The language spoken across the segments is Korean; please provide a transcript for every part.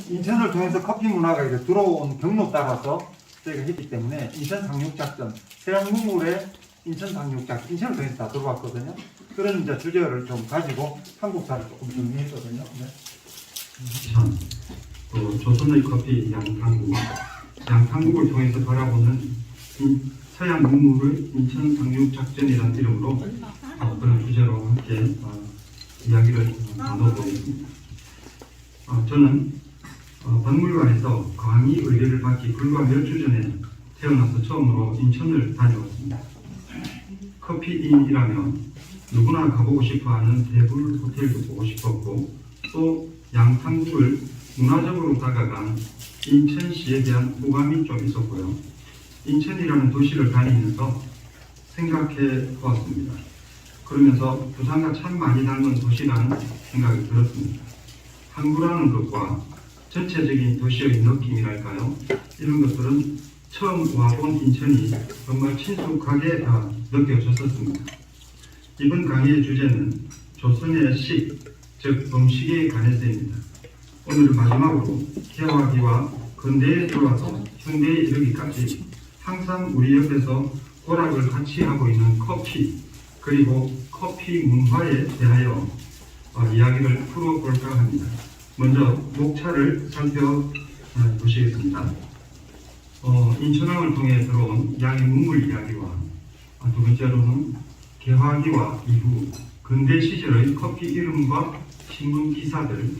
인천을 통해서 커피 문화가 이제 들어온 경로 따라서 저희가 했기 때문에 인천 상륙작전, 서양문물의 인천 상륙작전, 인천을 통해서 다 들어왔거든요. 그런 이제 주제를 좀 가지고 한국사를 조금 정리했거든요. 네. 참, 조선의 커피 양탕국을 통해서 바라보는 서양 문물의 인천 상륙작전이라는 이름으로 그런 주제로 함께 이야기를 나눠보겠습니다. 저는 박물관에서 강의 의뢰를 받기 불과 몇 주 전에 태어나서 처음으로 인천을 다녀왔습니다. 커피인이라면 누구나 가보고 싶어하는 대불 호텔도 보고 싶었고 또 양탕국을 문화적으로 다가간 인천시에 대한 호감이 좀 있었고요. 인천이라는 도시를 다니면서 생각해 보았습니다. 그러면서 부산과 참 많이 닮은 도시라는 생각이 들었습니다. 항구라는 것과 전체적인 도시의 느낌이랄까요? 이런 것들은 처음 와본 인천이 정말 친숙하게 느껴졌었습니다. 이번 강의의 주제는 조선의 식, 즉 음식에 관해서입니다. 오늘 마지막으로 개화기와 근대에 들어와서 현대에 이르기까지 항상 우리 옆에서 고락을 같이 하고 있는 커피, 그리고 커피 문화에 대하여 이야기를 풀어볼까 합니다. 먼저 목차를 살펴보시겠습니다. 인천항을 통해 들어온 양의 문물 이야기와 두 번째로는 개화기와 이후 근대 시절의 커피 이름과 신문 기사들,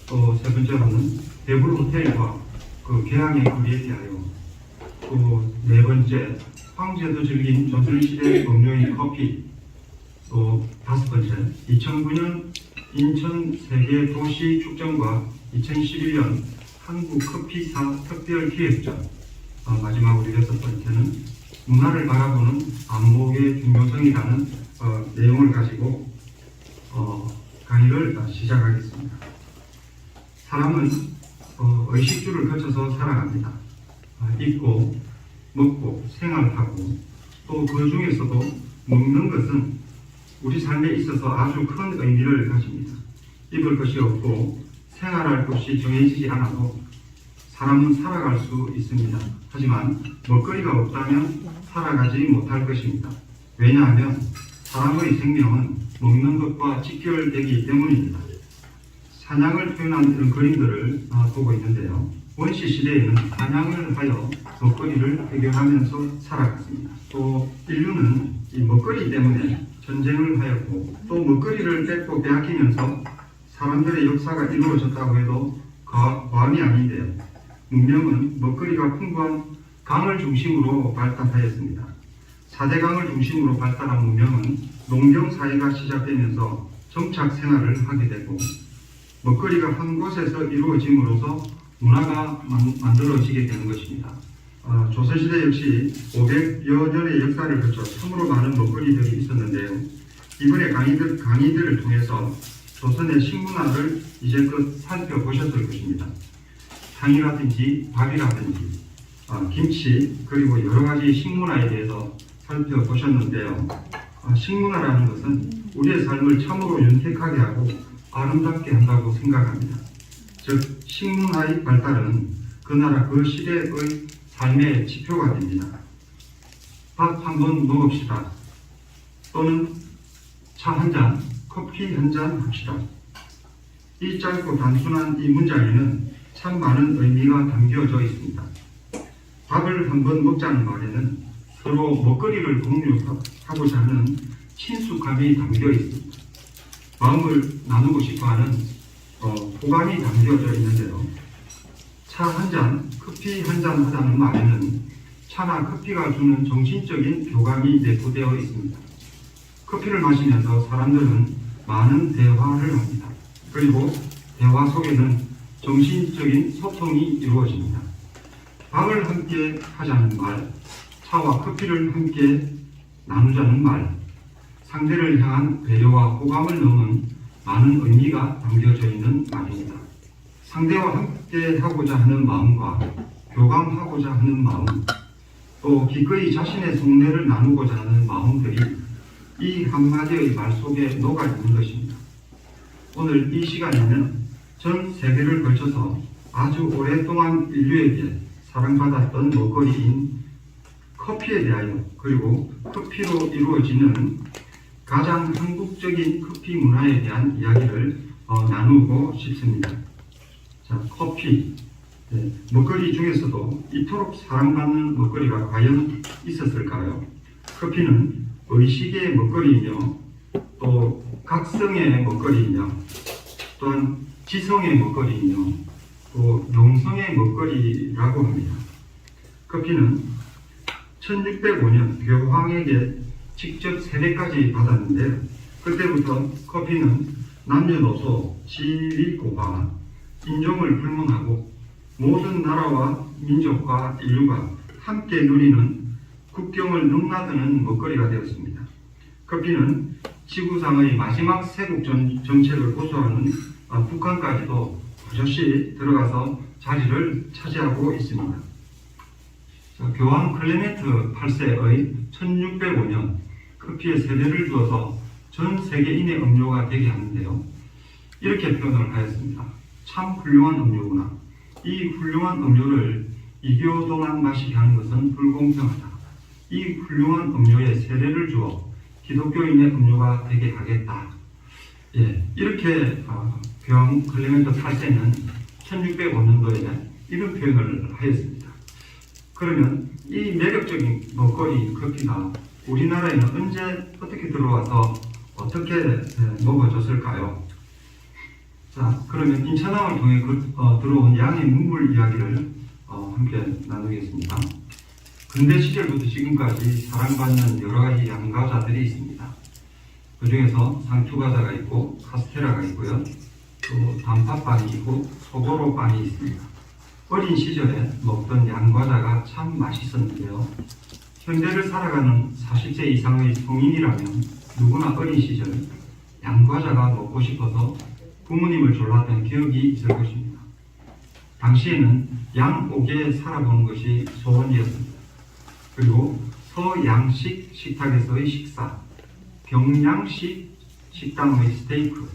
또 세 번째로는 대불 호텔과 그 개항의 거리에 대하여, 또 네 번째 황제도 즐긴 조선시대 음료인 커피, 또 다섯 번째 2009년 인천 세계 도시 축전과 2011년 한국 커피사 특별 기획전, 마지막으로 여섯 번째는 문화를 바라보는 안목의 중요성이라는 내용을 가지고 강의를 시작하겠습니다. 사람은 의식주를 거쳐서 살아갑니다. 입고, 먹고, 생활하고, 또 그 중에서도 먹는 것은 우리 삶에 있어서 아주 큰 의미를 가집니다. 입을 것이 없고 생활할 곳이 정해지지 않아도 사람은 살아갈 수 있습니다. 하지만 먹거리가 없다면 살아가지 못할 것입니다. 왜냐하면 사람의 생명은 먹는 것과 직결되기 때문입니다. 사냥을 표현한 이런 그림들을 보고 있는데요. 원시 시대에는 사냥을 하여 먹거리를 해결하면서 살아갔습니다. 또 인류는 이 먹거리 때문에 전쟁을 하였고 또 먹거리를 뺏고 빼앗기면서 사람들의 역사가 이루어졌다고 해도 과언이 아닌데요. 문명은 먹거리가 풍부한 강을 중심으로 발달하였습니다. 4대강을 중심으로 발달한 문명은 농경사회가 시작되면서 정착 생활을 하게 되고 먹거리가 한 곳에서 이루어짐으로써 문화가 만들어지게 되는 것입니다. 조선시대 역시 500여 년의 역사를 거쳐 참으로 많은 먹거리들이 있었는데요. 이번에 강의들을 통해서 조선의 식문화를 이제껏 살펴보셨을 것입니다. 탕이라든지 밥이라든지 김치, 그리고 여러 가지 식문화에 대해서 살펴보셨는데요. 식문화라는 것은 우리의 삶을 참으로 윤택하게 하고 아름답게 한다고 생각합니다. 즉 식문화의 발달은 그 나라 그 시대의 삶의 지표가 됩니다. 밥 한 번 먹읍시다. 또는 차 한 잔, 커피 한 잔 합시다. 이 짧고 단순한 이 문장에는 참 많은 의미가 담겨져 있습니다. 밥을 한 번 먹자는 말에는 서로 먹거리를 공유하고자 하는 친숙함이 담겨 있습니다. 마음을 나누고 싶어하는 호감이 담겨져 있는데요. 차 한 잔, 커피 한 잔 하자는 말에는 차나 커피가 주는 정신적인 교감이 내포되어 있습니다. 커피를 마시면서 사람들은 많은 대화를 합니다. 그리고 대화 속에는 정신적인 소통이 이루어집니다. 밥을 함께 하자는 말, 차와 커피를 함께 나누자는 말, 상대를 향한 배려와 호감을 넘은 많은 의미가 담겨져 있는 말입니다. 상대와 함께 하고자 하는 마음과 교감하고자 하는 마음, 또 기꺼이 자신의 속내를 나누고자 하는 마음들이 이 한마디의 말 속에 녹아있는 것입니다. 오늘 이 시간에는 전 세계를 걸쳐서 아주 오랫동안 인류에게 사랑받았던 먹거리인 커피에 대하여 그리고 커피로 이루어지는 가장 한국적인 커피 문화에 대한 이야기를 나누고 싶습니다. 자, 커피. 네, 먹거리 중에서도 이토록 사랑받는 먹거리가 과연 있었을까요? 커피는 의식의 먹거리이며 또 각성의 먹거리이며 또한 지성의 먹거리이며 또 용성의 먹거리라고 합니다. 커피는 1605년 교황에게 직접 세례까지 받았는데 그때부터 커피는 남녀노소, 지위고하, 인종을 불문하고 모든 나라와 민족과 인류가 함께 누리는 국경을 넘나드는 먹거리가 되었습니다. 커피는 지구상의 마지막 세국 정책을 고수하는 북한까지도 버젓이 들어가서 자리를 차지하고 있습니다. 자, 교황 클레멘트 8세의 1605년 커피에 세례를 주어서 전 세계인의 음료가 되게 하는데요. 이렇게 표현을 하였습니다. 참 훌륭한 음료구나. 이 훌륭한 음료를 이교도만 마시게 하는 것은 불공평하다. 이 훌륭한 음료에 세례를 주어 기독교인의 음료가 되게 하겠다. 예, 이렇게 교황 클레멘트 8세는 1605년도에 이런 표현을 하였습니다. 그러면 이 매력적인 먹거리 커피가 우리나라에는 언제 어떻게 들어와서 어떻게 먹어졌을까요? 자, 그러면 인천항을 통해 들어온 양의 문물 이야기를 함께 나누겠습니다. 근대 시절부터 지금까지 사랑받는 여러 가지 양과자들이 있습니다. 그 중에서 상추과자가 있고 카스테라가 있고요. 또 단팥빵이 있고 소보로빵이 있습니다. 어린 시절에 먹던 양과자가 참 맛있었는데요. 현대를 살아가는 40세 이상의 성인이라면 누구나 어린 시절 양과자가 먹고 싶어서 부모님을 졸랐던 기억이 있을 것입니다. 당시에는 양옥에 살아보는 것이 소원이었습니다. 그리고 서양식 식탁에서의 식사, 경양식 식당의 스테이크,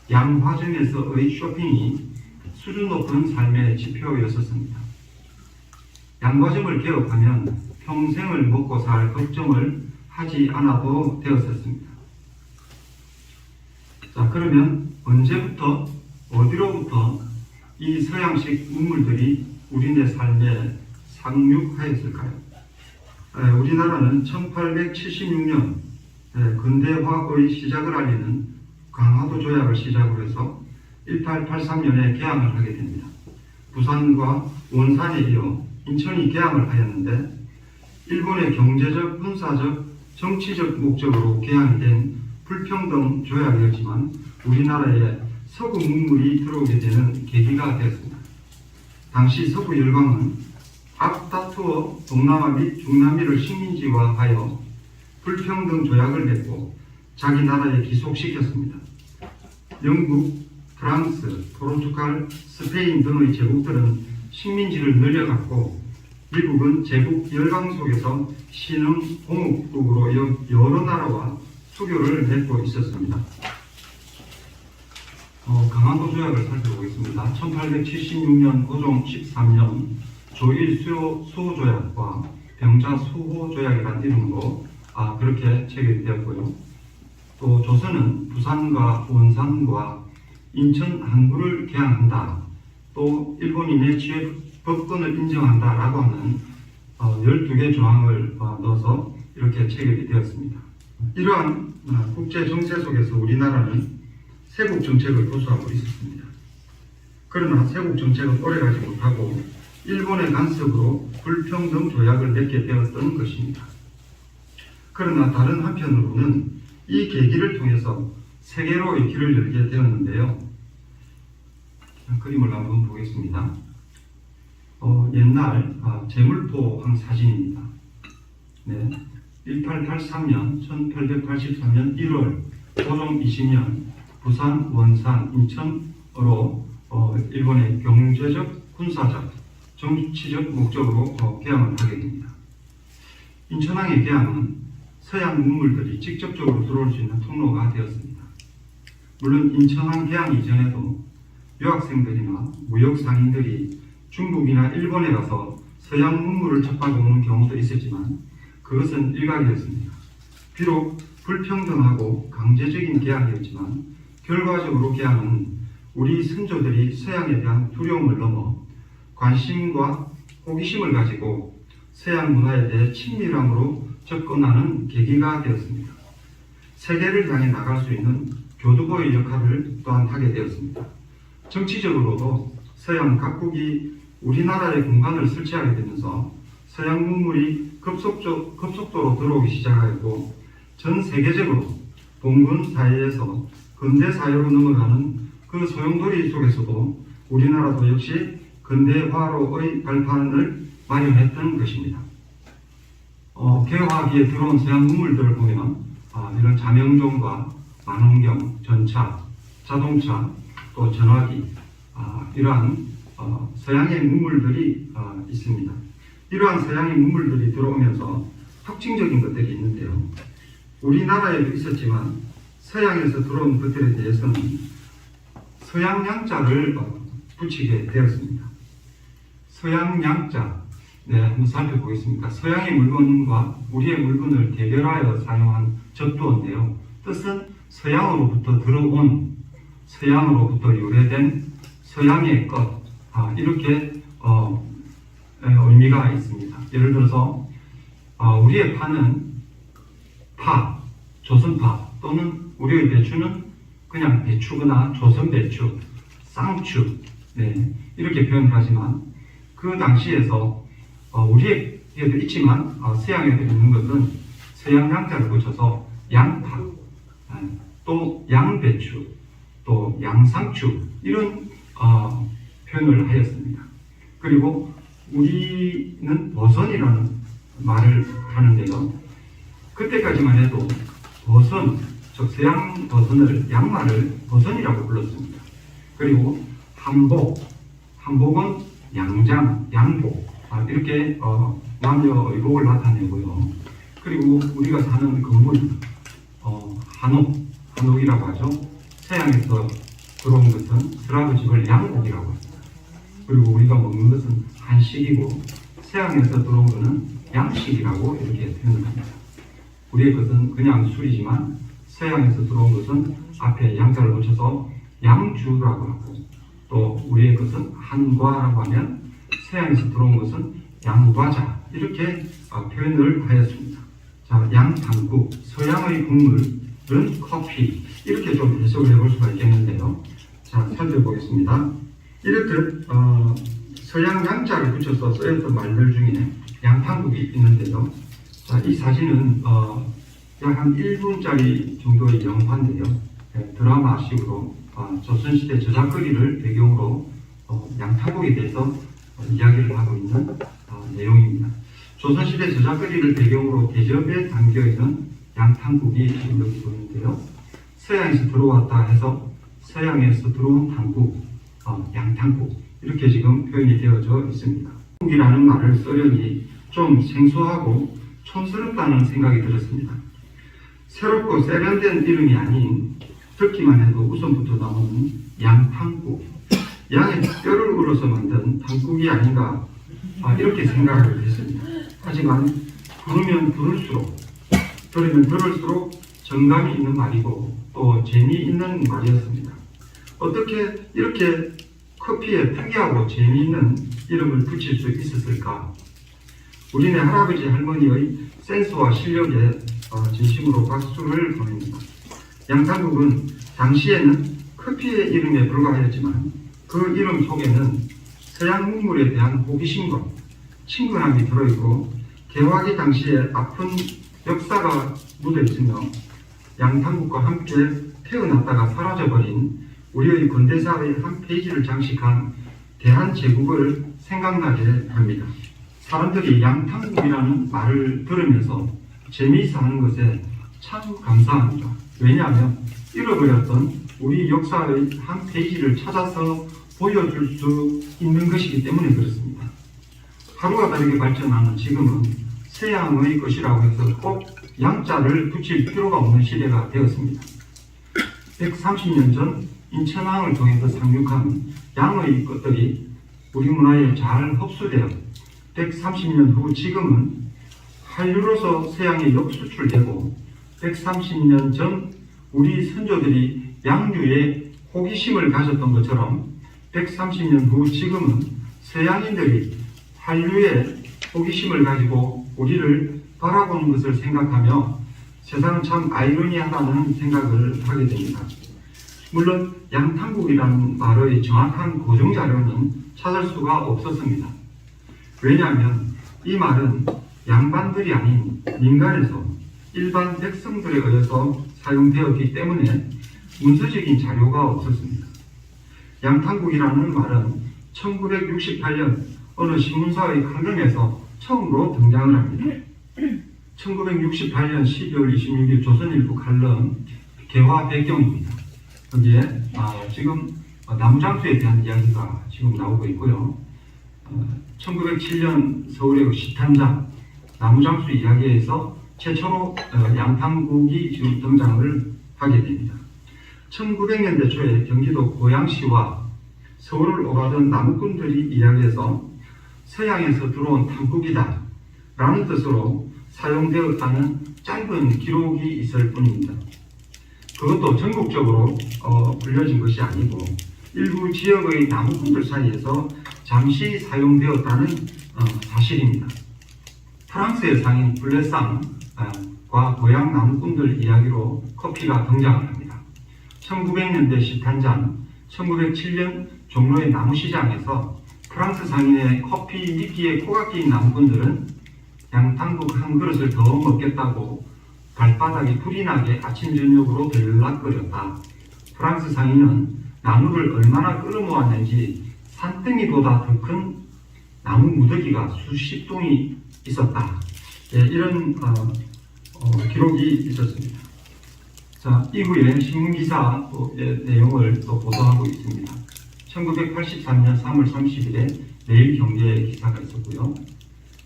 양화점에서의 쇼핑이 수준 높은 삶의 지표였었습니다. 양화점을 개업하면 평생을 먹고 살 걱정을 하지 않아도 되었었습니다. 자, 그러면 언제부터 어디로부터 이 서양식 문물들이 우리네 삶에 상륙하였을까요? 우리나라는 1876년 근대화의 시작을 알리는 강화도 조약을 시작으로 해서 1883년에 개항을 하게 됩니다. 부산과 원산에 이어 인천이 개항을 하였는데 일본의 경제적, 군사적, 정치적 목적으로 개항이 된 불평등 조약이었지만 우리나라에 서구 문물이 들어오게 되는 계기가 되었습니다. 당시 서구 열강은 앞다투어 동남아 및 중남미를 식민지화하여 불평등 조약을 맺고 자기 나라에 기속시켰습니다. 영국, 프랑스, 포르투갈, 스페인 등의 제국들은 식민지를 늘려갔고 미국은 제국 열강 속에서 신흥 공업국으로 여러 나라와 수교를 맺고 있었습니다. 강화도 조약을 살펴보겠습니다. 1876년 고종 13년 조일 수호조약과 병자 수호조약이라는 이름으로 그렇게 체결되었고요. 또 조선은 부산과 원산과 인천 항구를 개항한다. 또 일본인의 취해법권을 인정한다라고 하는 12개 조항을 넣어서 이렇게 체결이 되었습니다. 이러한 국제 정세 속에서 우리나라는 세국 정책을 고수하고 있었습니다. 그러나 세국 정책은 오래가지 못하고 일본의 간섭으로 불평등 조약을 맺게 되었던 것입니다. 그러나 다른 한편으로는 이 계기를 통해서 세계로의 길을 열게 되었는데요. 그림을 한번 보겠습니다. 옛날 제물포 한 사진입니다. 네, 1883년, 1883년 1월 고종 20년 부산, 원산, 인천으로 일본의 경제적, 군사적, 정치적 목적으로 개항을 하게 됩니다. 인천항의 개항은 서양 문물들이 직접적으로 들어올 수 있는 통로가 되었습니다. 물론 인천항 개항 이전에도 유학생들이나 무역 상인들이 중국이나 일본에 가서 서양 문물을 접하고오는 경우도 있었지만 그것은 일각이었습니다. 비록 불평등하고 강제적인 개항이었지만 결과적으로 개항은 우리 선조들이 서양에 대한 두려움을 넘어 관심과 호기심을 가지고 서양 문화에 대해 친밀함으로 접근하는 계기가 되었습니다. 세계를 향해 나갈 수 있는 교두보의 역할을 또한 하게 되었습니다. 정치적으로도 서양 각국이 우리나라의 공간을 설치하게 되면서 서양 문물이 급속도로 들어오기 시작하였고 전 세계적으로 봉건 사회에서 근대 사회로 넘어가는 그 소용돌이 속에서도 우리나라도 역시 근대화로의 발판을 마련했던 것입니다. 개화기에 들어온 서양 문물들을 보면 이런 자명종과 만원경, 전차, 자동차, 또 전화기 이러한 서양의 문물들이 있습니다. 이러한 서양의 문물들이 들어오면서 특징적인 것들이 있는데요. 우리나라에도 있었지만 서양에서 들어온 것들에 대해서는 서양 양자를 붙이게 되었습니다. 서양 양자, 한번 살펴보겠습니다. 서양의 물건과 우리의 물건을 대별하여 사용한 접두어인데요. 뜻은 서양으로부터 들어온, 서양으로부터 유래된 서양의 것, 이렇게 의미가 있습니다. 예를 들어서 우리의 파는 파, 조선파 또는 우리의 배추는 그냥 배추거나 조선 배추, 쌍추 이렇게 표현하지만 그 당시에서 우리에게도 있지만 서양에도 있는 것은 서양 양자를 붙여서 양파, 또 양배추, 또 양상추 이런 표현을 하였습니다. 그리고 우리는 버선이라는 말을 하는데요. 그때까지만 해도 버선, 즉 서양 버선을 양말을 버선이라고 불렀습니다. 그리고 한복은 양장, 양복 이렇게 남녀 의복을 나타내고요. 그리고 우리가 사는 건물 한옥이라고 하죠. 서양에서 들어온 것은 스라브집을 양옥이라고 합니다. 그리고 우리가 먹는 것은 한식이고 서양에서 들어온 것은 양식이라고 이렇게 표현을 합니다. 우리의 것은 그냥 술이지만 서양에서 들어온 것은 앞에 양자를 붙여서 양주라고 하고 또 우리의 것은 한과라고 하면 서양에서 들어온 것은 양과자 이렇게 표현을 하였습니다. 자, 양탕국, 서양의 국물은 커피 이렇게 좀 해석을 해볼 수가 있겠는데요. 자, 살펴보겠습니다. 이렇듯 서양 양자를 붙여서 쓰였던 말들 중에 양탕국이 있는데요. 자, 이 사진은 약 한 1분짜리 정도의 영화인데요. 드라마식으로 조선시대 저작거리를 배경으로 양탕국에 대해서 이야기를 하고 있는 내용입니다. 조선시대 저작거리를 배경으로 대접에 담겨있는 양탕국이 지금 여기 보이는데요. 서양에서 들어왔다 해서 서양에서 들어온 탕국, 양탕국 이렇게 지금 표현이 되어져 있습니다. 한국이라는 말을 쓰려니 좀 생소하고 촌스럽다는 생각이 들었습니다. 새롭고 세련된 이름이 아닌 듣기만 해도 웃음부터 나오는 양탕국, 양의 뼈를 우러서 만든 탕국이 아닌가 이렇게 생각을 했습니다. 하지만 들으면 들을수록 정감이 있는 말이고 또 재미있는 말이었습니다. 어떻게 이렇게 커피에 특이하고 재미있는 이름을 붙일 수 있었을까? 우리네 할아버지 할머니의 센스와 실력에 진심으로 박수를 보냅니다. 양탕국은 당시에는 커피의 이름에 불과하였지만 그 이름 속에는 서양 문물에 대한 호기심과 친근함이 들어있고 개화기 당시에 아픈 역사가 묻어있으며 양탕국과 함께 태어났다가 사라져버린 우리의 근대사의 한 페이지를 장식한 대한제국을 생각나게 합니다. 사람들이 양탕국이라는 말을 들으면서 재미있어 하는 것에 참 감사합니다. 왜냐하면 잃어버렸던 우리 역사의 한 페이지를 찾아서 보여줄 수 있는 것이기 때문에 그렇습니다. 하루가 다르게 발전하는 지금은 서양의 것이라고 해서 꼭 양자를 붙일 필요가 없는 시대가 되었습니다. 130년 전 인천항을 통해서 상륙한 양의 것들이 우리 문화에 잘 흡수되어 130년 후 지금은 한류로서 서양에 역수출되고 130년 전 우리 선조들이 양류에 호기심을 가졌던 것처럼 130년 후 지금은 서양인들이 한류에 호기심을 가지고 우리를 바라보는 것을 생각하며 세상은 참 아이러니하다는 생각을 하게 됩니다. 물론 양탕국이라는 말의 정확한 고정 자료는 찾을 수가 없었습니다. 왜냐하면 이 말은 양반들이 아닌 민간에서 일반 백성들에 의해서 사용되었기 때문에 문서적인 자료가 없었습니다. 양탕국이라는 말은 1968년 어느 신문사의 칼럼에서 처음으로 등장을 합니다. 1968년 12월 26일 조선일보 칼럼 개화 배경입니다. 여기에 지금 나무장수에 대한 이야기가 지금 나오고 있고요. 1907년 서울의 시탄장 나무장수 이야기에서 최초로 양탕국이 지금 등장을 하게 됩니다. 1900년대 초에 경기도 고양시와 서울을 오가던 나무꾼들이 이야기해서 서양에서 들어온 탕국이다 라는 뜻으로 사용되었다는 짧은 기록이 있을 뿐입니다. 그것도 전국적으로 불려진 것이 아니고 일부 지역의 나무꾼들 사이에서 잠시 사용되었다는 사실입니다. 프랑스의 상인 블레상과 고향 나무꾼들 이야기로 커피가 등장을 합니다. 1900년대 시탄장, 1907년 종로의 나무시장에서 프랑스 상인의 커피 미끼에 코가 끼인 나무꾼들은 양탕국 한 그릇을 더 먹겠다고 발바닥이 불이 나게 아침 저녁으로 들락거렸다. 프랑스 상인은 나무를 얼마나 끌어모았는지 산더미보다 더 큰 나무 무더기가 수십 동이 있었다. 이런 기록이 있었습니다. 자, 이후에 신문기사의 내용을 또 보도하고 있습니다. 1983년 3월 30일에 내일경제의 기사가 있었고요.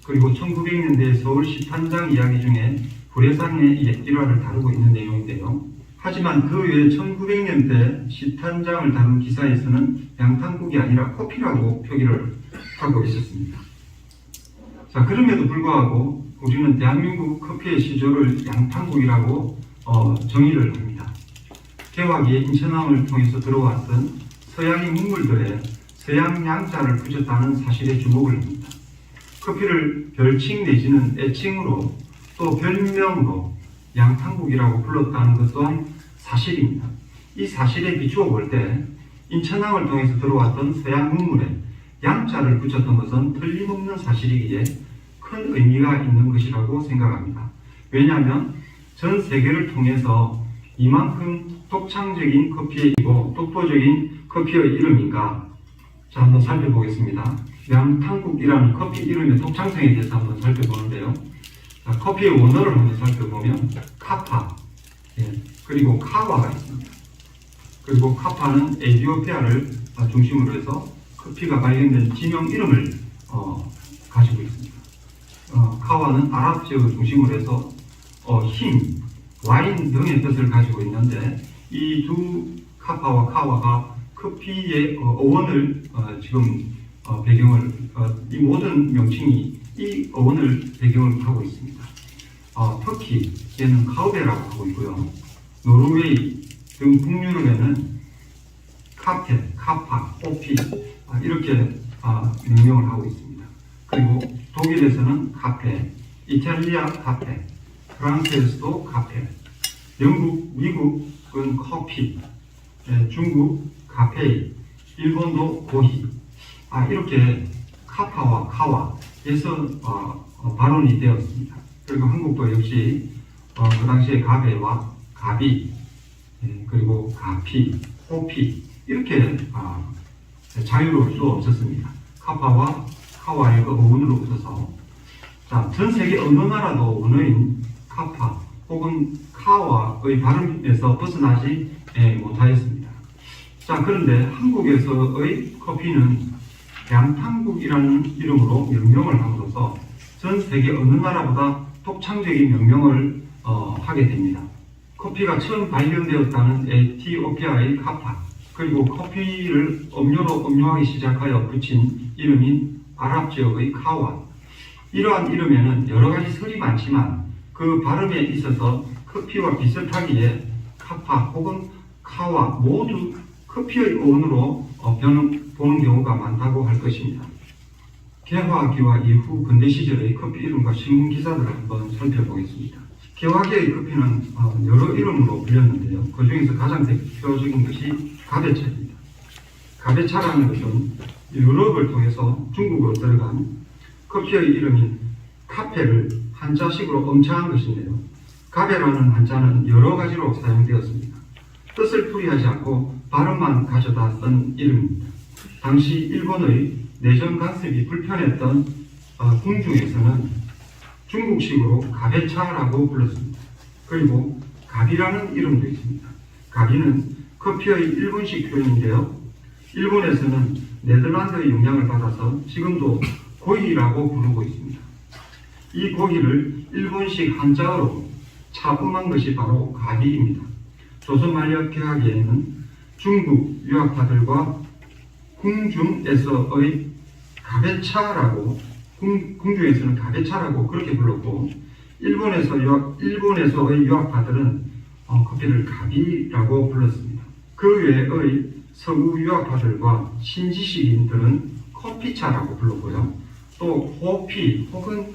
그리고 1900년대 서울 시탄장 이야기 중에 불해상의 일화를 다루고 있는 내용인데요. 하지만 그 외에 1900년대 시탄장을 다룬 기사에서는 양탕국이 아니라 커피라고 표기를 하고 있었습니다. 자, 그럼에도 불구하고 우리는 대한민국 커피의 시조를 양탕국이라고 정의를 합니다. 개화기에 인천항을 통해서 들어왔던 서양인 문물들에 서양 양자를 붙였다는 사실에 주목을 합니다. 커피를 별칭 내지는 애칭으로 또 별명으로 양탕국이라고 불렀다는 것 또한 사실입니다. 이 사실에 비추어 볼 때 인천항을 통해서 들어왔던 서양 문물에 양자를 붙였던 것은 틀림없는 사실이기에 큰 의미가 있는 것이라고 생각합니다. 왜냐하면 전 세계를 통해서 이만큼 독창적인 커피의 이고 독보적인 커피의 이름인가? 자, 한번 살펴보겠습니다. 양탕국이라는 커피 이름의 독창성에 대해서 한번 살펴보는데요. 자, 커피의 원어를 한번 살펴보면 카파, 그리고 카와가 있습니다. 그리고 카파는 에티오피아를 중심으로 해서 커피가 발견된 지명 이름을 가지고 있습니다. 카와는 아랍 지역을 중심으로 해서 힘, 와인 등의 뜻을 가지고 있는데 이 두 카파와 카와가 커피의 어원을 지금 배경을 이 모든 명칭이 이 어원을 배경을 하고 있습니다. 터키에는 카우베라고 하고 있고요. 노르웨이 등 북유럽에는 카페, 카파, 코피 이렇게 명명을 하고 있습니다. 그리고 독일에서는 카페, 이탈리아 카페, 프랑스에서도 카페, 영국, 미국은 커피, 중국 카페인, 일본도 고히 이렇게 카파와 카와에서 발원이 되었습니다. 그리고 한국도 역시 그 당시에 가베와 가비, 그리고 가피, 호피 이렇게 자유로울 수 없었습니다. 카파와 카와의 그 어원으로부터서 전 세계 어느 나라도 언어인 카파 혹은 카와의 발음에서 벗어나지 못하였습니다. 자, 그런데 한국에서의 커피는 양탕국이라는 이름으로 명명을 함으로써 전 세계 어느 나라보다 독창적인 명명을 하게 됩니다. 커피가 처음 발견되었다는 에티오피아의 카파, 그리고 커피를 음료로 음료하기 시작하여 붙인 이름인 아랍 지역의 카와. 이러한 이름에는 여러 가지 설이 많지만 그 발음에 있어서 커피와 비슷하기에 카파 혹은 카와 모두 커피의 어원으로 보는 경우가 많다고 할 것입니다. 개화기와 이후 근대 시절의 커피 이름과 신문 기사들을 한번 살펴보겠습니다. 개화기의 커피는 여러 이름으로 불렸는데요. 그 중에서 가장 대표적인 것이 가베차입니다. 가베차라는 것은 유럽을 통해서 중국으로 들어간 커피의 이름인 카페를 한자식으로 엄차한 것인데요. 가베라는 한자는 여러 가지로 사용되었습니다. 뜻을 풀이하지 않고 발음만 가져다 쓴 이름입니다. 당시 일본의 내정 간섭이 불편했던 궁중에서는 중국식으로 가베차라고 불렀습니다. 그리고 가비라는 이름도 있습니다. 가비는 커피의 일본식 표현인데요. 일본에서는 네덜란드의 영향을 받아서 지금도 고히라고 부르고 있습니다. 이 고히를 일본식 한자어로 차음한 것이 바로 가비입니다. 조선 말려 개화기에는 중국 유학파들과 궁중에서의 가베차라고 궁중에서는 가베차라고 그렇게 불렀고 일본에서의 유학파들은 커피를 가비라고 불렀습니다. 그 외의 서구 유학파들과 신지식인들은 커피차라고 불렀고요. 또 호피 혹은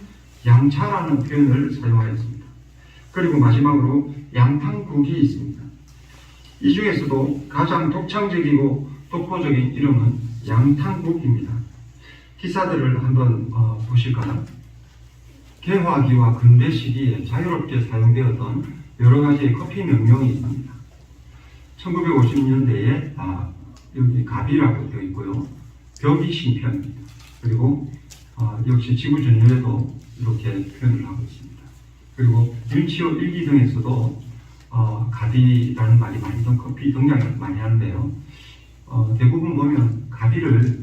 양차라는 표현을 사용하였습니다. 그리고 마지막으로 양탕국이 있습니다. 이 중에서도 가장 독창적이고 독보적인 이름은 양탕국입니다. 기사들을 한번 보실까요? 개화기와 근대 시기에 자유롭게 사용되었던 여러 가지의 커피 명명이 있습니다. 1950년대에 여기 가비라고 되어 있고요. 벽이 신편입니다. 그리고 역시 지구 전역에도 이렇게 표현을 하고 있습니다. 그리고 윤치호 일기 등에서도 가비라는 말이 많이 든 커피 등장을 많이 하는데요. 대부분 보면 가비를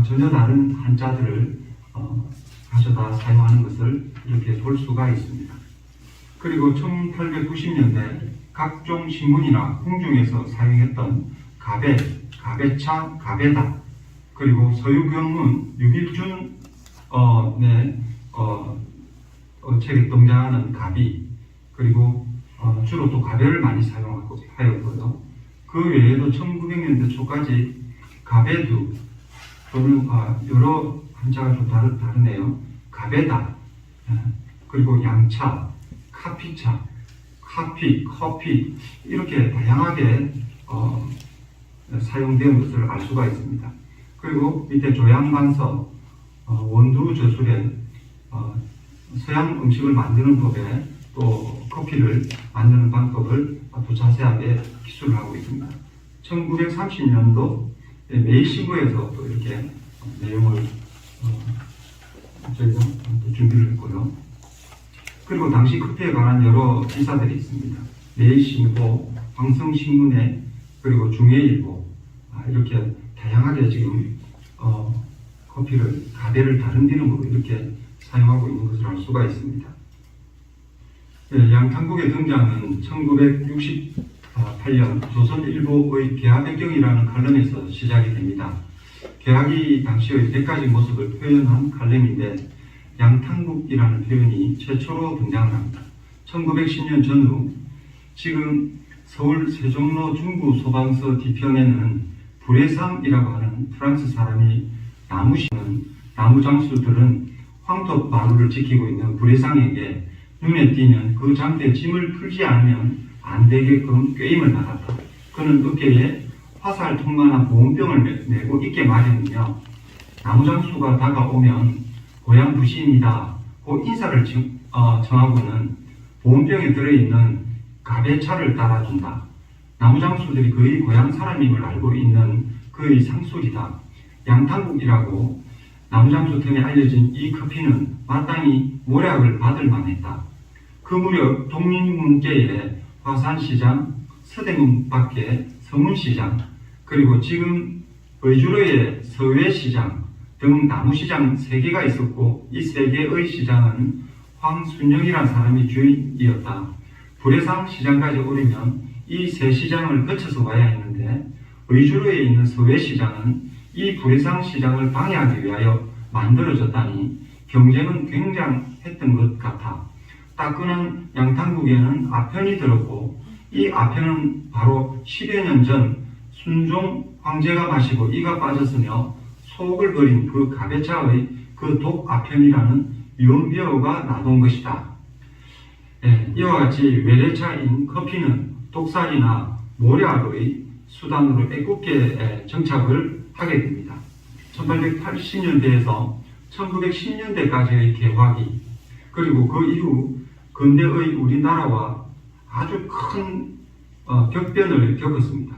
전혀 다른 한자들을 가져다 사용하는 것을 이렇게 볼 수가 있습니다. 그리고 1890년대 각종 신문이나 궁중에서 사용했던 가베, 가베차, 가베다, 그리고 서유경문, 유길준 책에 등장하는 가비, 그리고 주로 또 가베를 많이 사용하였고요. 그 외에도 1900년대 초까지 가베두 또는 여러 한자가 좀 다르네요. 가베다, 그리고 양차, 카피차, 카피, 커피 이렇게 다양하게 사용된 것을 알 수가 있습니다. 그리고 밑에 조양반서, 원두저술에 서양 음식을 만드는 법에 또 커피를 만드는 방법을 또 자세하게 기술을 하고 있습니다. 1930년도 메이신고에서 또 이렇게 내용을 저희가 준비를 했고요. 그리고 당시 커피에 관한 여러 기사들이 있습니다. 매일신고, 방송신문에, 그리고 중해일보 이렇게 다양하게 지금 커피를 가베를 다른 이름으로 이렇게 사용하고 있는 것을 알 수가 있습니다. 양탕국의 등장은 1968년 조선일보의 개화백경이라는 칼럼에서 시작이 됩니다. 개화기 당시의 100가지 모습을 표현한 칼럼인데 양탕국이라는 표현이 최초로 등장을 합니다. 1910년 전후 지금 서울 세종로 중구 소방서 뒤편에는 불해상이라고 하는 프랑스 사람이 나무 장수들은 황토 마루를 지키고 있는 불해상에게 눈에 띄면 그 장대에 짐을 풀지 않으면 안 되게끔 꾀임을 받았다. 그는 어깨에 화살 통만한 보온병을 메고 있게 마련이며 나무장수가 다가오면 고향 부시입니다. 고 인사를 청하고는 보온병에 들어있는 가베차를 따라준다. 나무장수들이 그의 고향 사람임을 알고 있는 그의 상술이다. 양탕국이라고 나무장수 틈에 알려진 이 커피는 마땅히 모략을 받을 만했다. 그 무렵 독립문계에 화산시장, 서대문 밖에 서문시장, 그리고 지금 의주로의 서외시장 등 나무시장 3개가 있었고 이 3개의 시장은 황순영이라는 사람이 주인이었다. 불해상 시장까지 오려면 이 세 시장을 거쳐서 와야 했는데 의주로에 있는 서해시장은 이 부해상시장을 방해하기 위하여 만들어졌다니 경쟁은 굉장했던 것 같아 따끈한 양탕국에는 아편이 들었고 이 아편은 바로 10여 년 전 순종 황제가 마시고 이가 빠졌으며 속을 버린 그 가베차의 그 독 아편이라는 유언비어가 나돈 것이다. 이와 같이 외래차인 커피는 독살이나 모략의 수단으로 애꿎게 정착을 하게 됩니다. 1880년대에서 1910년대까지의 개화기 그리고 그 이후 근대의 우리나라와 아주 큰 격변을 겪었습니다.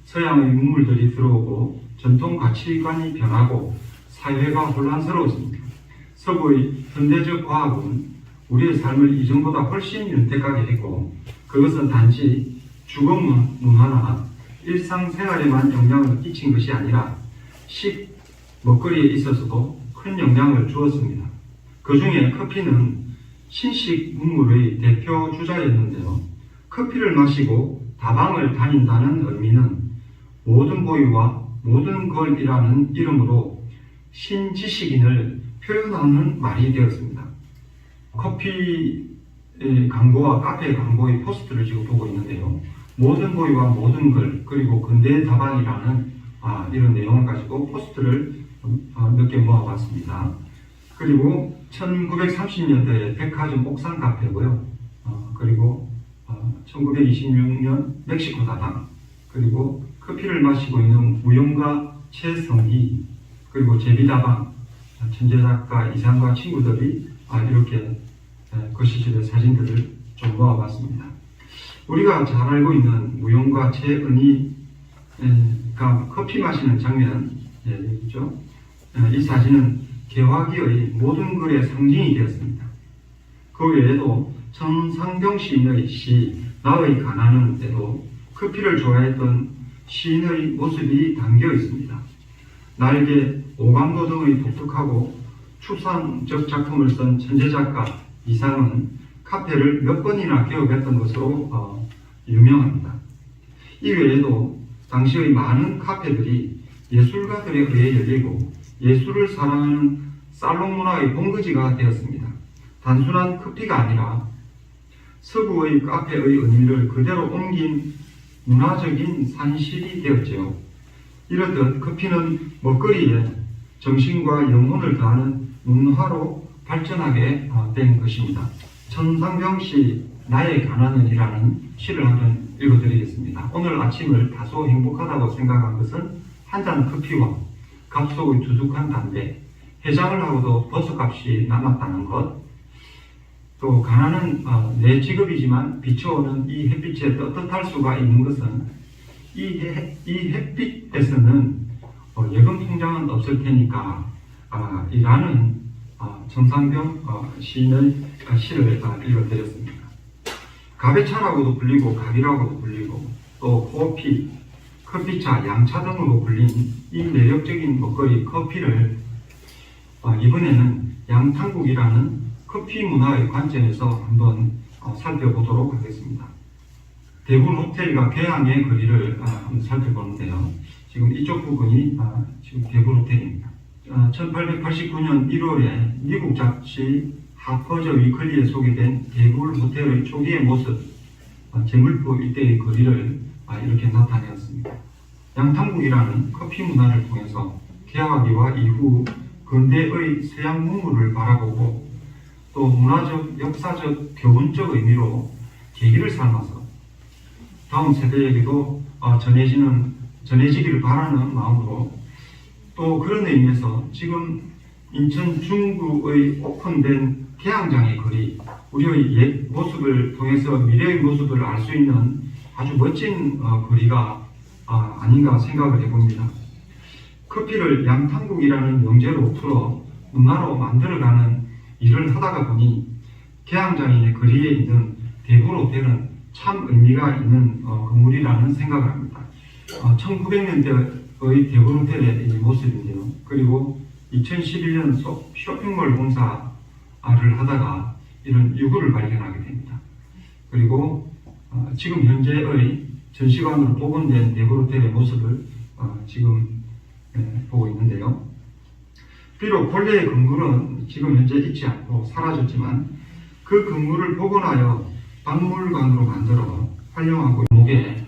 서양의 문물들이 들어오고 전통 가치관이 변하고 사회가 혼란스러웠습니다. 서구의 현대적 과학은 우리의 삶을 이전보다 훨씬 윤택하게 했고 그것은 단지 주거 문화나 일상생활에만 영향을 끼친 것이 아니라 먹거리에 있어서도 큰 영향을 주었습니다. 그 중에 커피는 신식 문물의 대표 주자였는데요. 커피를 마시고 다방을 다닌다는 의미는 모든 보이와 모든 걸이라는 이름으로 신지식인을 표현하는 말이 되었습니다. 커피 광고와 카페 광고의 포스트를 지금 보고 있는데요. 모든 보이와 모든 걸 그리고 근대 다방이라는 이런 내용을 가지고 포스트를 몇 개 모아봤습니다. 그리고 1930년대 백화점 옥상 카페고요. 그리고 1926년 멕시코 다방 그리고 커피를 마시고 있는 무용가 최성희 그리고 제비다방 천재작가 이상과 친구들이 이렇게 그 시절의 사진들을 좀 모아봤습니다. 우리가 잘 알고 있는 무용가 최은희가 커피 마시는 장면이죠. 이 사진은 개화기의 모든 글의 상징이 되었습니다. 그 외에도 천상병 시인의 시 나의 가난은에도 커피를 좋아했던 시인의 모습이 담겨 있습니다. 날개, 오감도 등의 독특하고 추상적 작품을 쓴 천재작가 이상은 카페를 몇 번이나 개업했던 것으로 유명합니다. 이 외에도 당시의 많은 카페들이 예술가들에 의해 열리고 예술을 사랑하는 살롱 문화의 본거지가 되었습니다. 단순한 커피가 아니라 서구의 카페의 의미를 그대로 옮긴 문화적인 산실이 되었지요. 이렇듯 커피는 먹거리에 정신과 영혼을 더하는 문화로 발전하게 된 것입니다. 천상병시 나의 가난은이라는 시를 한번 읽어드리겠습니다. 오늘 아침을 다소 행복하다고 생각한 것은 한 잔 커피와 값속의 두둑한 담배, 해장을 하고도 버스값이 남았다는 것, 또 가난은 내 직업이지만 비춰오는 이 햇빛에 떳떳할 수가 있는 것은 이 햇빛에서는 예금 통장은 없을 테니까 이라는 천상병 시인의 시를 읽어드렸습니다. 가베차라고도 불리고 가비라고도 불리고 또 호피, 커피차, 양차 등으로 불린 이 매력적인 먹거리 커피를 이번에는 양탕국이라는 커피 문화의 관점에서 한번 살펴보도록 하겠습니다. 대부분 호텔과 개항의 거리를 한번 살펴보는데요. 지금 이쪽 부분이 지금 대부분 호텔입니다. 1889년 1월에 미국 잡지 하퍼저 위클리에 소개된 대부분 호텔의 초기의 모습, 제물포 일대의 거리를 이렇게 나타내었습니다. 양탕국이라는 커피 문화를 통해서 개화기와 이후 근대의 서양 문물을 바라보고 또 문화적, 역사적, 교훈적 의미로 계기를 삼아서 다음 세대에게도 전해지기를 바라는 마음으로 또 그런 의미에서 지금 인천 중구의 오픈된 개항장의 거리, 우리의 옛 모습을 통해서 미래의 모습을 알 수 있는 아주 멋진 거리가 아닌가 생각을 해봅니다. 커피를 양탕국이라는 명제로 풀어 문화로 만들어가는 일을 하다가 보니 개항장의 거리에 있는 대불 호텔은 참 의미가 있는 건물이라는 생각을 합니다. 1900년대의 대불 호텔의 이 모습인데요. 그리고 2011년 쇼핑몰 공사를 하다가 이런 유구를 발견하게 됩니다. 그리고 지금 현재의 전시관으로 복원된 대구호텔의 모습을 지금 보고 있는데요. 비록 본래의 건물은 지금 현재 있지 않고 사라졌지만 그 건물을 복원하여 박물관으로 만들어 활용하고 있는 게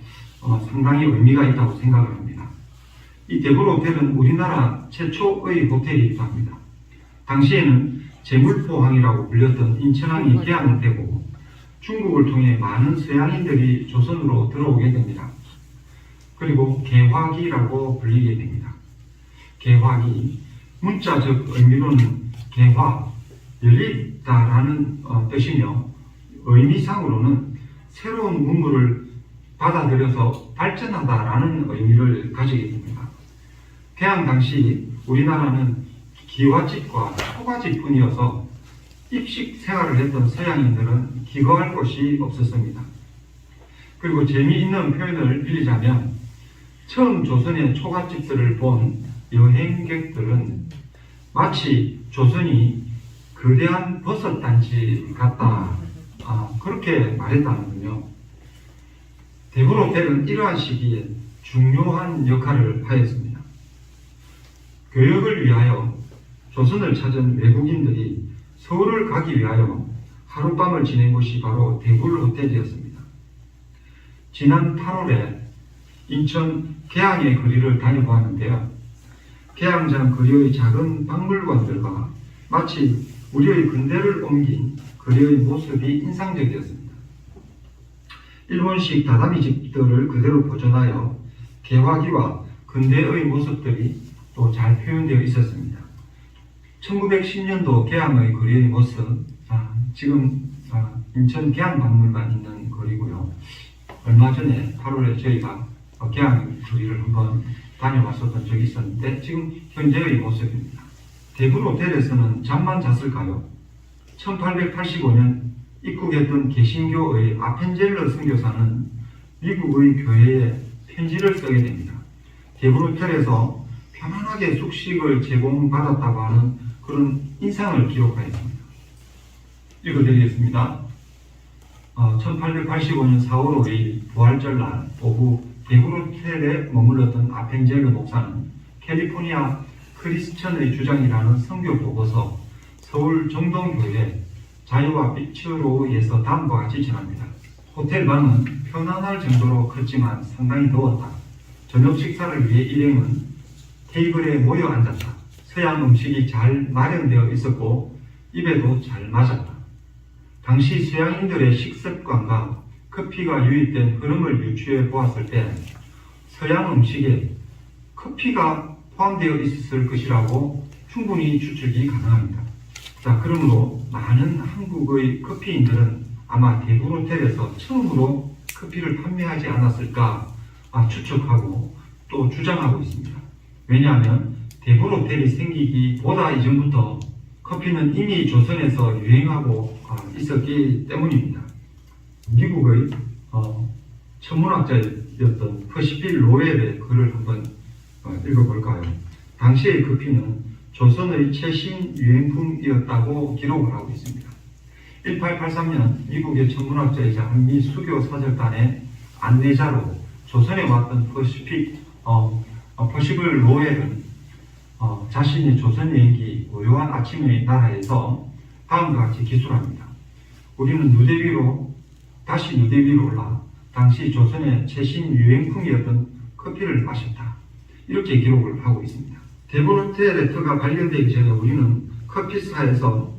상당히 의미가 있다고 생각을 합니다. 이 대구호텔은 우리나라 최초의 호텔이기도 합니다. 당시에는 제물포항이라고 불렸던 인천항이 개항되고 중국을 통해 많은 서양인들이 조선으로 들어오게 됩니다. 그리고 개화기라고 불리게 됩니다. 개화기, 문자적 의미로는 개화, 열리다라는 뜻이며 의미상으로는 새로운 문물을 받아들여서 발전하다라는 의미를 가지게 됩니다. 개항 당시 우리나라는 기와집과 초가집뿐이어서 입식 생활을 했던 서양인들은 기거할 곳이 없었습니다. 그리고 재미있는 표현을 빌리자면 처음 조선의 초가집들을 본 여행객들은 마치 조선이 거대한 버섯단지 같다, 그렇게 말했다는군요. 대구호텔은 이러한 시기에 중요한 역할을 하였습니다. 교역을 위하여 조선을 찾은 외국인들이 서울을 가기 위하여 하룻밤을 지낸 곳이 바로 대구호텔이었습니다. 지난 8월에 인천 계양의 거리를 다녀보았는데요. 계양장 거리의 작은 박물관들과 마치 우리의 근대를 옮긴 거리의 모습이 인상적이었습니다. 일본식 다다미 집들을 그대로 보존하여 개화기와 근대의 모습들이 또 잘 표현되어 있었습니다. 1910년도 계양의 거리의 모습, 지금 인천 계양박물관 있는 거리고요. 얼마 전에 8월에 저희가 계양 거리를 한번 다녀왔었던 적이 있었는데 지금 현재의 모습입니다. 대구호텔에서는 잠만 잤을까요? 1885년 입국했던 개신교의 아펜젤러 선교사는 미국의 교회에 편지를 쓰게 됩니다. 대구호텔에서 편안하게 숙식을 제공받았다고 하는 그런 인상을 기록하였습니다. 읽어드리겠습니다. 1885년 4월 5일 부활절날 오후 대구호텔에 머물렀던 아펜젤러 목사는 캘리포니아 크리스천의 주장이라는 선교 보고서 서울 정동교회 자유와 피츠로에서 다음과 같이 전합니다. 호텔 방은 편안할 정도로 컸지만 상당히 더웠다. 저녁 식사를 위해 일행은 테이블에 모여 앉았다. 서양 음식이 잘 마련되어 있었고 입에도 잘 맞았다. 당시 서양인들의 식습관과 커피가 유입된 흐름을 유추해 보았을 때 서양 음식에 커피가 포함되어 있었을 것이라고 충분히 추측이 가능합니다. 자, 그러므로 많은 한국의 커피인들은 아마 대구호텔에서 처음으로 커피를 판매하지 않았을까 추측하고 또 주장하고 있습니다. 왜냐하면 대구호텔이 생기기보다 이전부터 커피는 이미 조선에서 유행하고 있었기 때문입니다. 미국의 천문학자였던 퍼시필 로웰의 글을 한번 읽어볼까요? 당시의 커피는 조선의 최신 유행품이었다고 기록을 하고 있습니다. 1883년 미국의 천문학자이자 한미 수교 사절단의 안내자로 조선에 왔던 퍼시필 로웰은 자신이 조선 여행기 고요한 아침의 나라에서 다음과 같이 기술합니다. 우리는 다시 누대 위로 올라 당시 조선의 최신 유행품이었던 커피를 마셨다. 이렇게 기록을 하고 있습니다. 대구호텔의 터가 발견되기 전에 우리의 커피사에서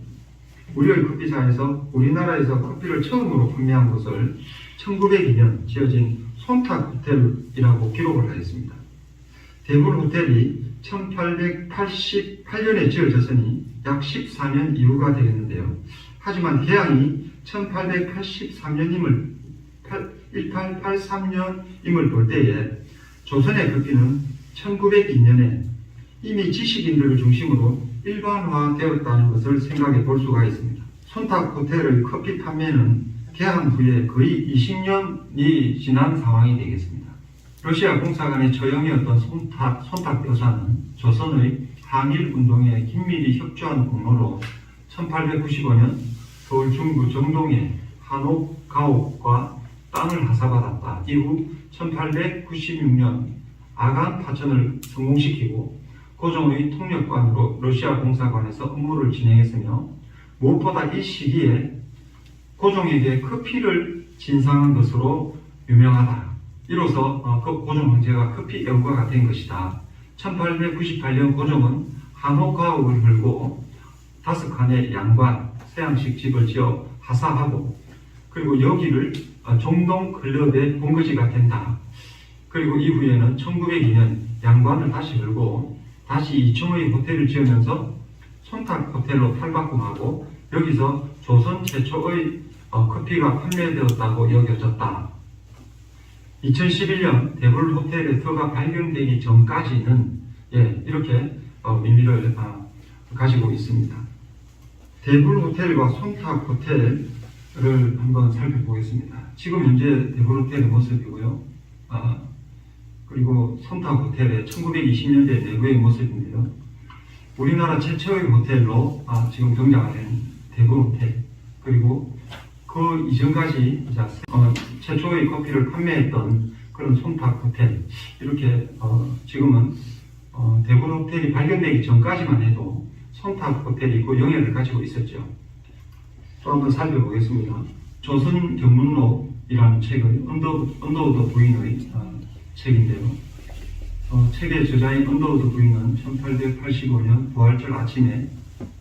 우리나라에서 커피를 처음으로 판매한 것을 1902년 지어진 손탁호텔이라고 기록을 하였습니다. 대구호텔이 1888년에 지어졌으니 약 14년 이후가 되겠는데요. 하지만 개항이 1883년임을 볼 때에 조선의 커피는 1902년에 이미 지식인들을 중심으로 일반화되었다는 것을 생각해 볼 수가 있습니다. 손탁호텔의 커피 판매는 개항 후에 거의 20년이 지난 상황이 되겠습니다. 러시아 공사관의 처형이었던 손탁 여사는 조선의 항일운동에 긴밀히 협조한 공로로 1895년 서울 중구 정동의 한옥 가옥과 땅을 하사받았다. 이후 1896년 아간 파천을 성공시키고 고종의 통역관으로 러시아 공사관에서 업무를 진행했으며 무엇보다 이 시기에 고종에게 커피를 진상한 것으로 유명하다. 이로써 고종 황제가 커피 애호가가 된 것이다. 1898년 고종은 한옥가옥을 걸고 5칸의 양관, 서양식 집을 지어 하사하고 그리고 여기를 종동 클럽의 본거지가 된다. 그리고 이후에는 1902년 양관을 다시 걸고 다시 2층의 호텔을 지으면서 손탁 호텔로 탈바꿈하고 여기서 조선 최초의 커피가 판매되었다고 여겨졌다. 2011년 대불 호텔의 터가 발견되기 전까지는 이렇게 의미를 가지고 있습니다. 대불 호텔과 손탁 호텔을 한번 살펴보겠습니다. 지금 현재 대불 호텔의 모습이고요. 그리고 손탁 호텔의 1920년대 내부의 모습인데요. 우리나라 최초의 호텔로 지금 등장하는 대불 호텔, 그리고 그 이전까지 최초의 커피를 판매했던 그런 손탁 호텔, 이렇게 지금은 대불 호텔이 발견되기 전까지만 해도 손탁 호텔이 있고 영향을 가지고 있었죠. 또 한번 살펴보겠습니다. 조선경문록이라는 책은 언더우드 부인의 책인데요. 책의 저자인 언더우드 부인은 1885년 부활절 아침에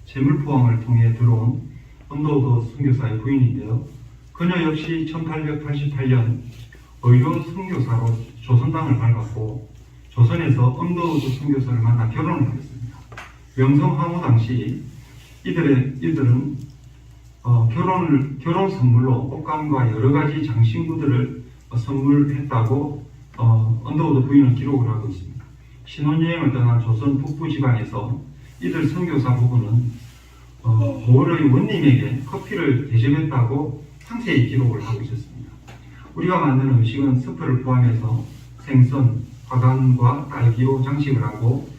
재물포항을 통해 들어온 언더우드 선교사의 부인인데요. 그녀 역시 1888년 의료 선교사로 조선당을 밟았고 조선에서 언더우드 선교사를 만나 결혼을 했습니다. 명성황후 당시 이들은 결혼 선물로 옷감과 여러 가지 장신구들을 선물했다고 언더우드 부인은 기록을 하고 있습니다. 신혼여행을 떠난 조선 북부 지방에서 이들 선교사 부부는 고을의 원님에게 커피를 대접했다고 상세히 기록을 하고 있었습니다. 우리가 만드는 음식은 스프를 포함해서 생선, 화관과 딸기로 장식을 하고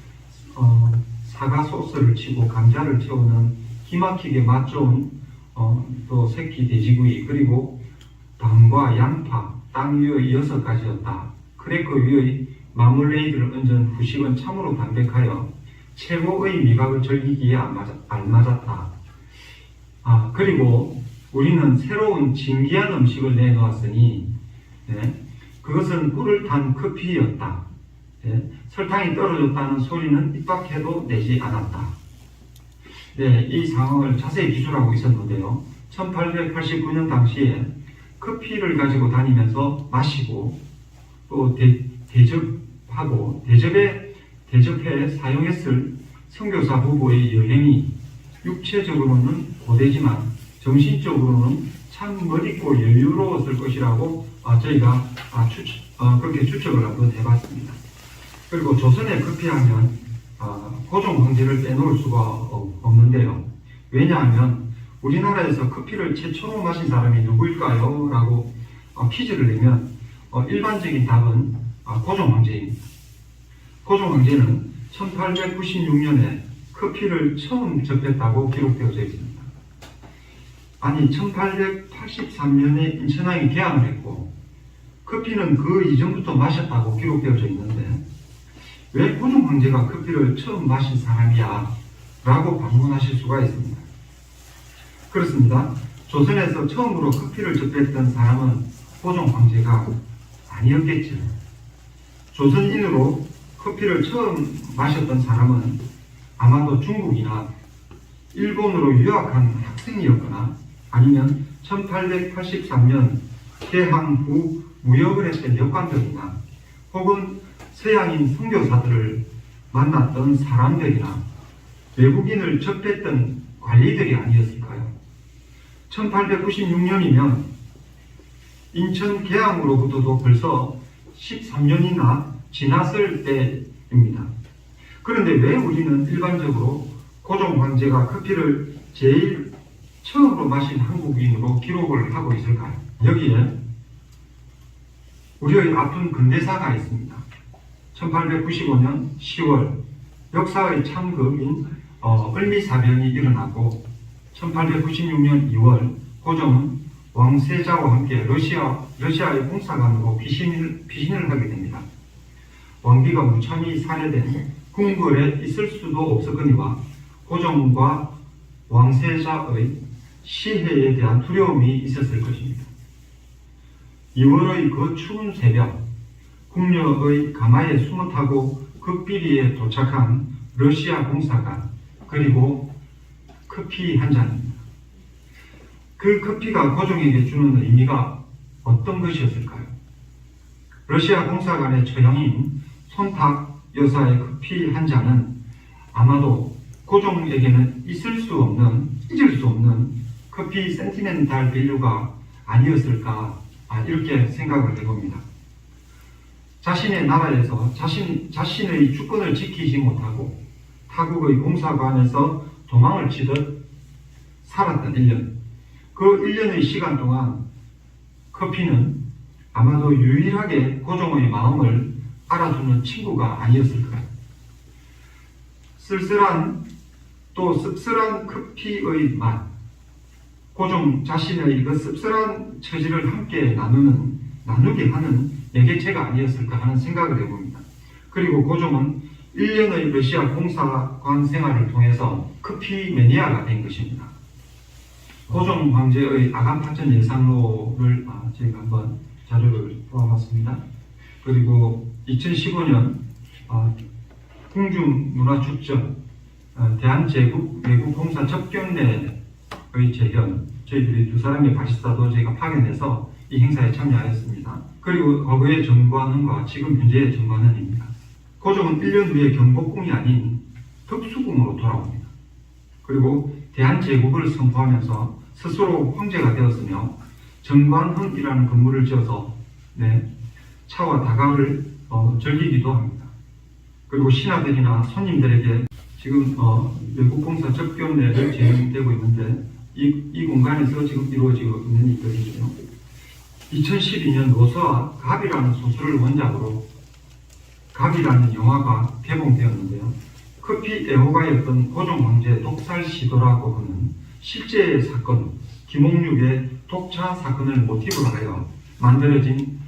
사과 소스를 치고 감자를 채우는 기막히게 맛 좋은 또 새끼 돼지구이, 그리고 밤과 양파, 땅 위의 6가지였다. 크래커 위의 마물레이드를 얹은 후식은 참으로 담백하여 최고의 미각을 즐기기에 알맞았다. 그리고 우리는 새로운 진기한 음식을 내놓았으니 그것은 꿀을 탄 커피였다. 설탕이 떨어졌다는 소리는 입 밖에도 내지 않았다. 이 상황을 자세히 기술하고 있었는데요. 1889년 당시에 커피를 가지고 다니면서 마시고 또 대접하고 대접해 사용했을 선교사 부부의 여행이 육체적으로는 고되지만 정신적으로는 참 멋있고 여유로웠을 것이라고 저희가 그렇게 추측을 한번 해봤습니다. 그리고 조선의 커피하면 고종 황제를 빼놓을 수가 없는데요. 왜냐하면 우리나라에서 커피를 최초로 마신 사람이 누구일까요? 라고 퀴즈를 내면 일반적인 답은 고종 황제입니다. 고종 황제는 1896년에 커피를 처음 접했다고 기록되어져 있습니다. 아니 1883년에 인천항이 개항을 했고 커피는 그 이전부터 마셨다고 기록되어져 있는데 왜 고종 황제가 커피를 처음 마신 사람이야? 라고 반문하실 수가 있습니다. 그렇습니다. 조선에서 처음으로 커피를 접했던 사람은 고종 황제가 아니었겠죠. 조선인으로 커피를 처음 마셨던 사람은 아마도 중국이나 일본으로 유학한 학생이었거나 아니면 1883년 개항 후 무역을 했던 여관들이나 혹은 서양인 선교사들을 만났던 사람들이나 외국인을 접했던 관리들이 아니었을까요? 1896년이면 인천 개항으로부터도 벌써 13년이나 지났을 때입니다. 그런데 왜 우리는 일반적으로 고종 황제가 커피를 제일 처음으로 마신 한국인으로 기록을 하고 있을까요? 여기에 우리의 아픈 근대사가 있습니다. 1895년 10월 역사의 참극인 을미사변이 일어나고 1896년 2월 고종은 왕세자와 함께 러시아의 공사관으로 피신을 하게 됩니다. 왕비가 무참히 살해된 궁궐에 있을 수도 없었거니와 고종과 왕세자의 시해에 대한 두려움이 있었을 것입니다. 2월의 그 추운 새벽, 궁녀의 가마에 숨어 타고 극비리에 도착한 러시아 공사관, 그리고 커피 한 잔입니다. 그 커피가 고종에게 주는 의미가 어떤 것이었을까요? 러시아 공사관의 처형인 손탁 여사의 커피 한 잔은 아마도 고종에게는 잊을 수 없는 커피 센티멘탈 밸류가 아니었을까, 이렇게 생각을 해봅니다. 자신의 나라에서 자신의 주권을 지키지 못하고 타국의 공사관에서 도망을 치듯 살았던 1년. 그 1년의 시간 동안 커피는 아마도 유일하게 고종의 마음을 알아주는 친구가 아니었을까요? 쓸쓸한 또 씁쓸한 커피의 맛, 고종 자신의 그 씁쓸한 처지를 함께 나누게 하는 매개체가 아니었을까 하는 생각을 해봅니다. 그리고 고종은 1년의 러시아 공사관 생활을 통해서 커피 매니아가 된 것입니다. 고종 황제의 아간파천 예상로를 저희가 한번 자료를 보아봤습니다. 그리고 2015년 궁중문화축전 대한제국 외국공사 접견례의 재현, 저희들이 두 사람의 바시스타도 저희가 파견해서 이 행사에 참여하였습니다. 그리고 과거의 정관원과 지금 현재의 정관원입니다. 고종은 1년 후에 경복궁이 아닌 덕수궁으로 돌아옵니다. 그리고 대한제국을 선포하면서 스스로 황제가 되었으며 정관흥이라는 건물을 지어서 차와 다가를 즐기기도 합니다. 그리고 신하들이나 손님들에게 지금 외국공사 접견례를 진행되고 있는데 이 공간에서 지금 이루어지고 있는 일들이죠. 2012년 노서와 갑이라는 소설을 원작으로 갑이라는 영화가 개봉되었는데요. 커피 애호가였던 고종 황제 독살 시도라고 하는 실제 사건, 김홍육의 독차 사건을 모티브로 하여 만들어진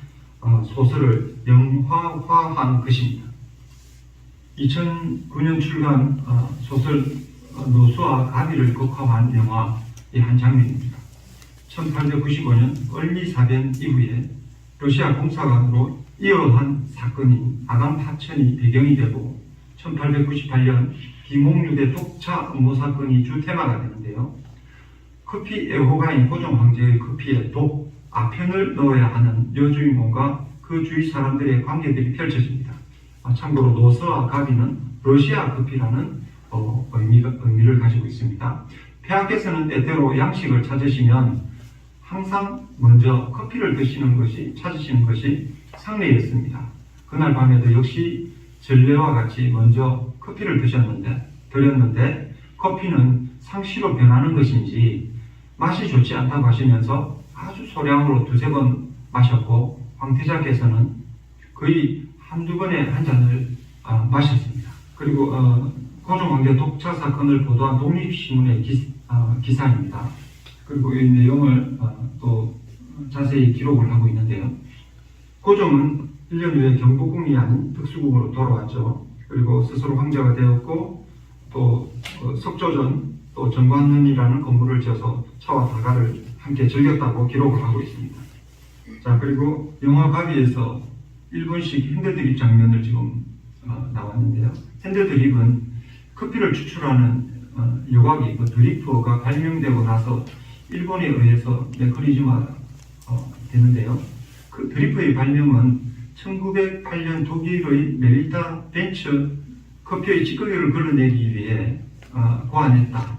소설을 영화화한 것입니다. 2009년 출간 소설 노수와 가비를 극화한 영화의 한 장면입니다. 1895년 을미사변 이후에 러시아 공사관으로 이어한 사건인 아간파천이 배경이 되고 1898년 김홍육의 독차 음모 사건이 주 테마가 되는데요. 커피 애호가인 고종 황제의 커피에 독, 아편을 넣어야 하는 여주인공과 그 주위 사람들의 관계들이 펼쳐집니다. 참고로 노서와 가비는 러시아 커피라는 의미를 가지고 있습니다. 폐하께서는 때때로 양식을 찾으시면 항상 먼저 커피를 찾으시는 것이 상례였습니다. 그날 밤에도 역시 전례와 같이 먼저 커피를 드렸는데 커피는 상시로 변하는 것인지 맛이 좋지 않다고 하시면서 아주 소량으로 두세 번 마셨고 황태자께서는 거의 한두 번에 한 잔을 마셨습니다. 그리고 고종 황제 독차 사건을 보도한 독립신문의 기사입니다. 그리고 이 내용을 또 자세히 기록을 하고 있는데요. 고종은 1년 후에 경복궁이 아닌 덕수궁으로 돌아왔죠. 그리고 스스로 황제가 되었고 또 석조전 또 정관원이라는 건물을 지어서 차와 다가를 함께 즐겼다고 기록을 하고 있습니다. 자, 그리고 영화 가비에서 일본식 핸드드립 장면을 지금 나왔는데요. 핸드드립은 커피를 추출하는 여과기 드리프가 발명되고 나서 일본에 의해서 메커니즘화 되는데요. 그 드리프의 발명은 1908년 독일의 멜리타 벤츠 커피의 찌꺼기를 걸러내기 위해 고안했다.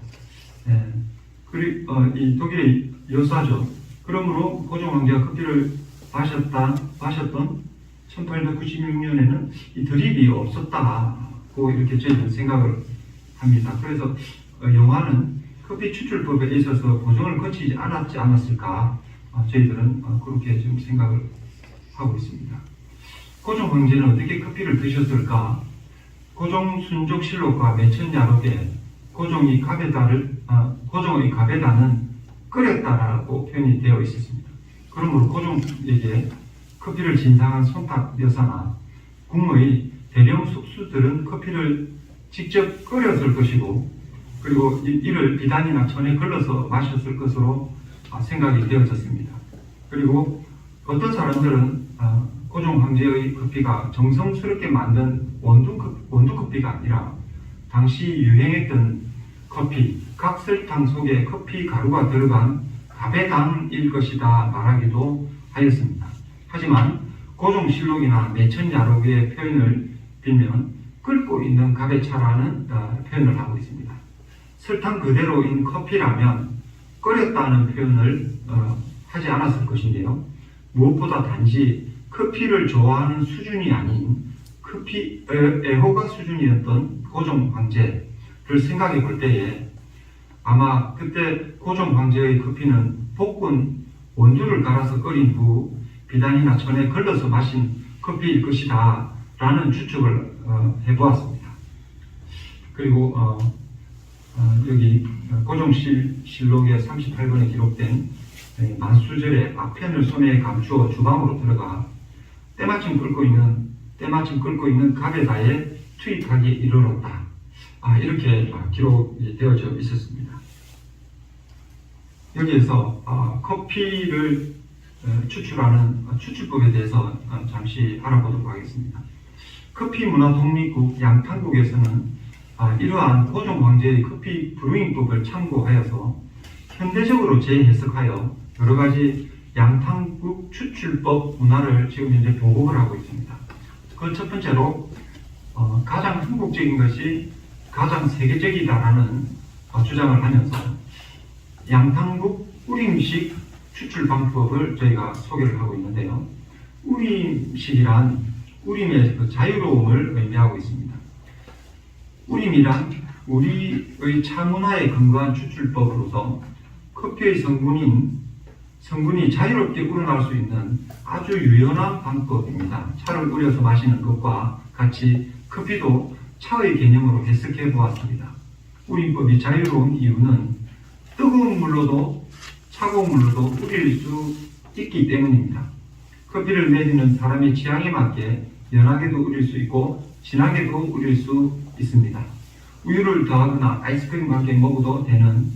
그리고 이 독일의 여사죠. 그러므로 고종 황제가 커피를 마셨던 1896년에는 이 드립이 없었다고 이렇게 저희는 생각을 합니다. 그래서 영화는 커피 추출법에 있어서 고정을 거치지 않았을까 저희들은 그렇게 지금 생각을 하고 있습니다. 고종 황제는 어떻게 커피를 드셨을까? 고종 순족실록과 매천야록에 고종의 가베다는 끓였다라고 표현이 되어 있었습니다. 그러므로 고종에게 커피를 진상한 손탁 여사나 궁의 대령 숙수들은 커피를 직접 끓였을 것이고, 그리고 이를 비단이나 천에 걸러서 마셨을 것으로 생각이 되어졌습니다. 그리고 어떤 사람들은 고종 황제의 커피가 정성스럽게 만든 원두 커피가 아니라 당시 유행했던 커피, 각설탕 속에 커피 가루가 들어간 가배당일 것이다 말하기도 하였습니다. 하지만 고종실록이나 매천야록의 표현을 빌면 끓고 있는 가배차라는 표현을 하고 있습니다. 설탕 그대로인 커피라면 끓였다는 표현을 하지 않았을 것인데요. 무엇보다 단지 커피를 좋아하는 수준이 아닌 커피 애호가 수준이었던 고종 황제를 생각해 볼 때에 아마 그때 고종 황제의 커피는 볶은 원두를 갈아서 끓인 후 비단이나 천에 걸러서 마신 커피일 것이다 라는 추측을 해보았습니다. 그리고 여기 고종실록의 38번에 기록된 만수절에 앞편을 손에 감추어 주방으로 들어가 때마침 끓고 있는 가베다에 투입하기 이르렀다. 이렇게 기록이 되어져 있었습니다. 여기에서 커피를 추출하는 추출법에 대해서 잠시 알아보도록 하겠습니다. 커피 문화 독립국 양탄국에서는 이러한 고종 황제의 커피 브루잉법을 참고하여서 현대적으로 재해석하여 여러 가지 양탄국 추출법 문화를 지금 현재 보급을 하고 있습니다. 그 첫 번째로 가장 한국적인 것이 가장 세계적이다라는 주장을 하면서 양탄국 우림식 추출 방법을 저희가 소개를 하고 있는데요. 우림식이란 우림의 자유로움을 의미하고 있습니다. 우림이란 우리의 차문화에 근거한 추출법으로서 커피의 성분이 자유롭게 우러날 수 있는 아주 유연한 방법입니다. 차를 우려서 마시는 것과 같이 커피도 차의 개념으로 해석해 보았습니다. 우림법이 자유로운 이유는 뜨거운 물로도 차가운 물로도 우릴 수 있기 때문입니다. 커피를 내리는 사람의 취향에 맞게 연하게도 우릴 수 있고 진하게도 우릴 수 있습니다. 우유를 더하거나 아이스크림과 함께 먹어도 되는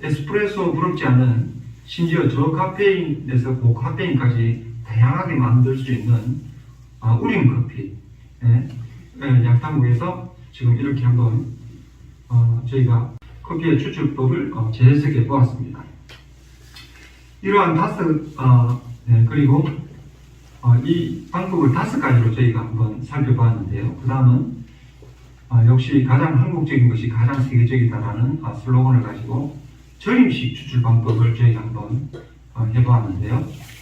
에스프레소 부럽지 않은 심지어 저카페인에서 고카페인까지 다양하게 만들 수 있는 우림 커피 양탄국에서 지금 이렇게 한번 저희가 커피의 추출법을 재해석해 보았습니다. 이러한 그리고 이 방법을 5가지로 저희가 한번 살펴보았는데요. 그 다음은 역시 가장 한국적인 것이 가장 세계적이다라는 슬로건을 가지고 절임식 추출 방법을 저희가 한번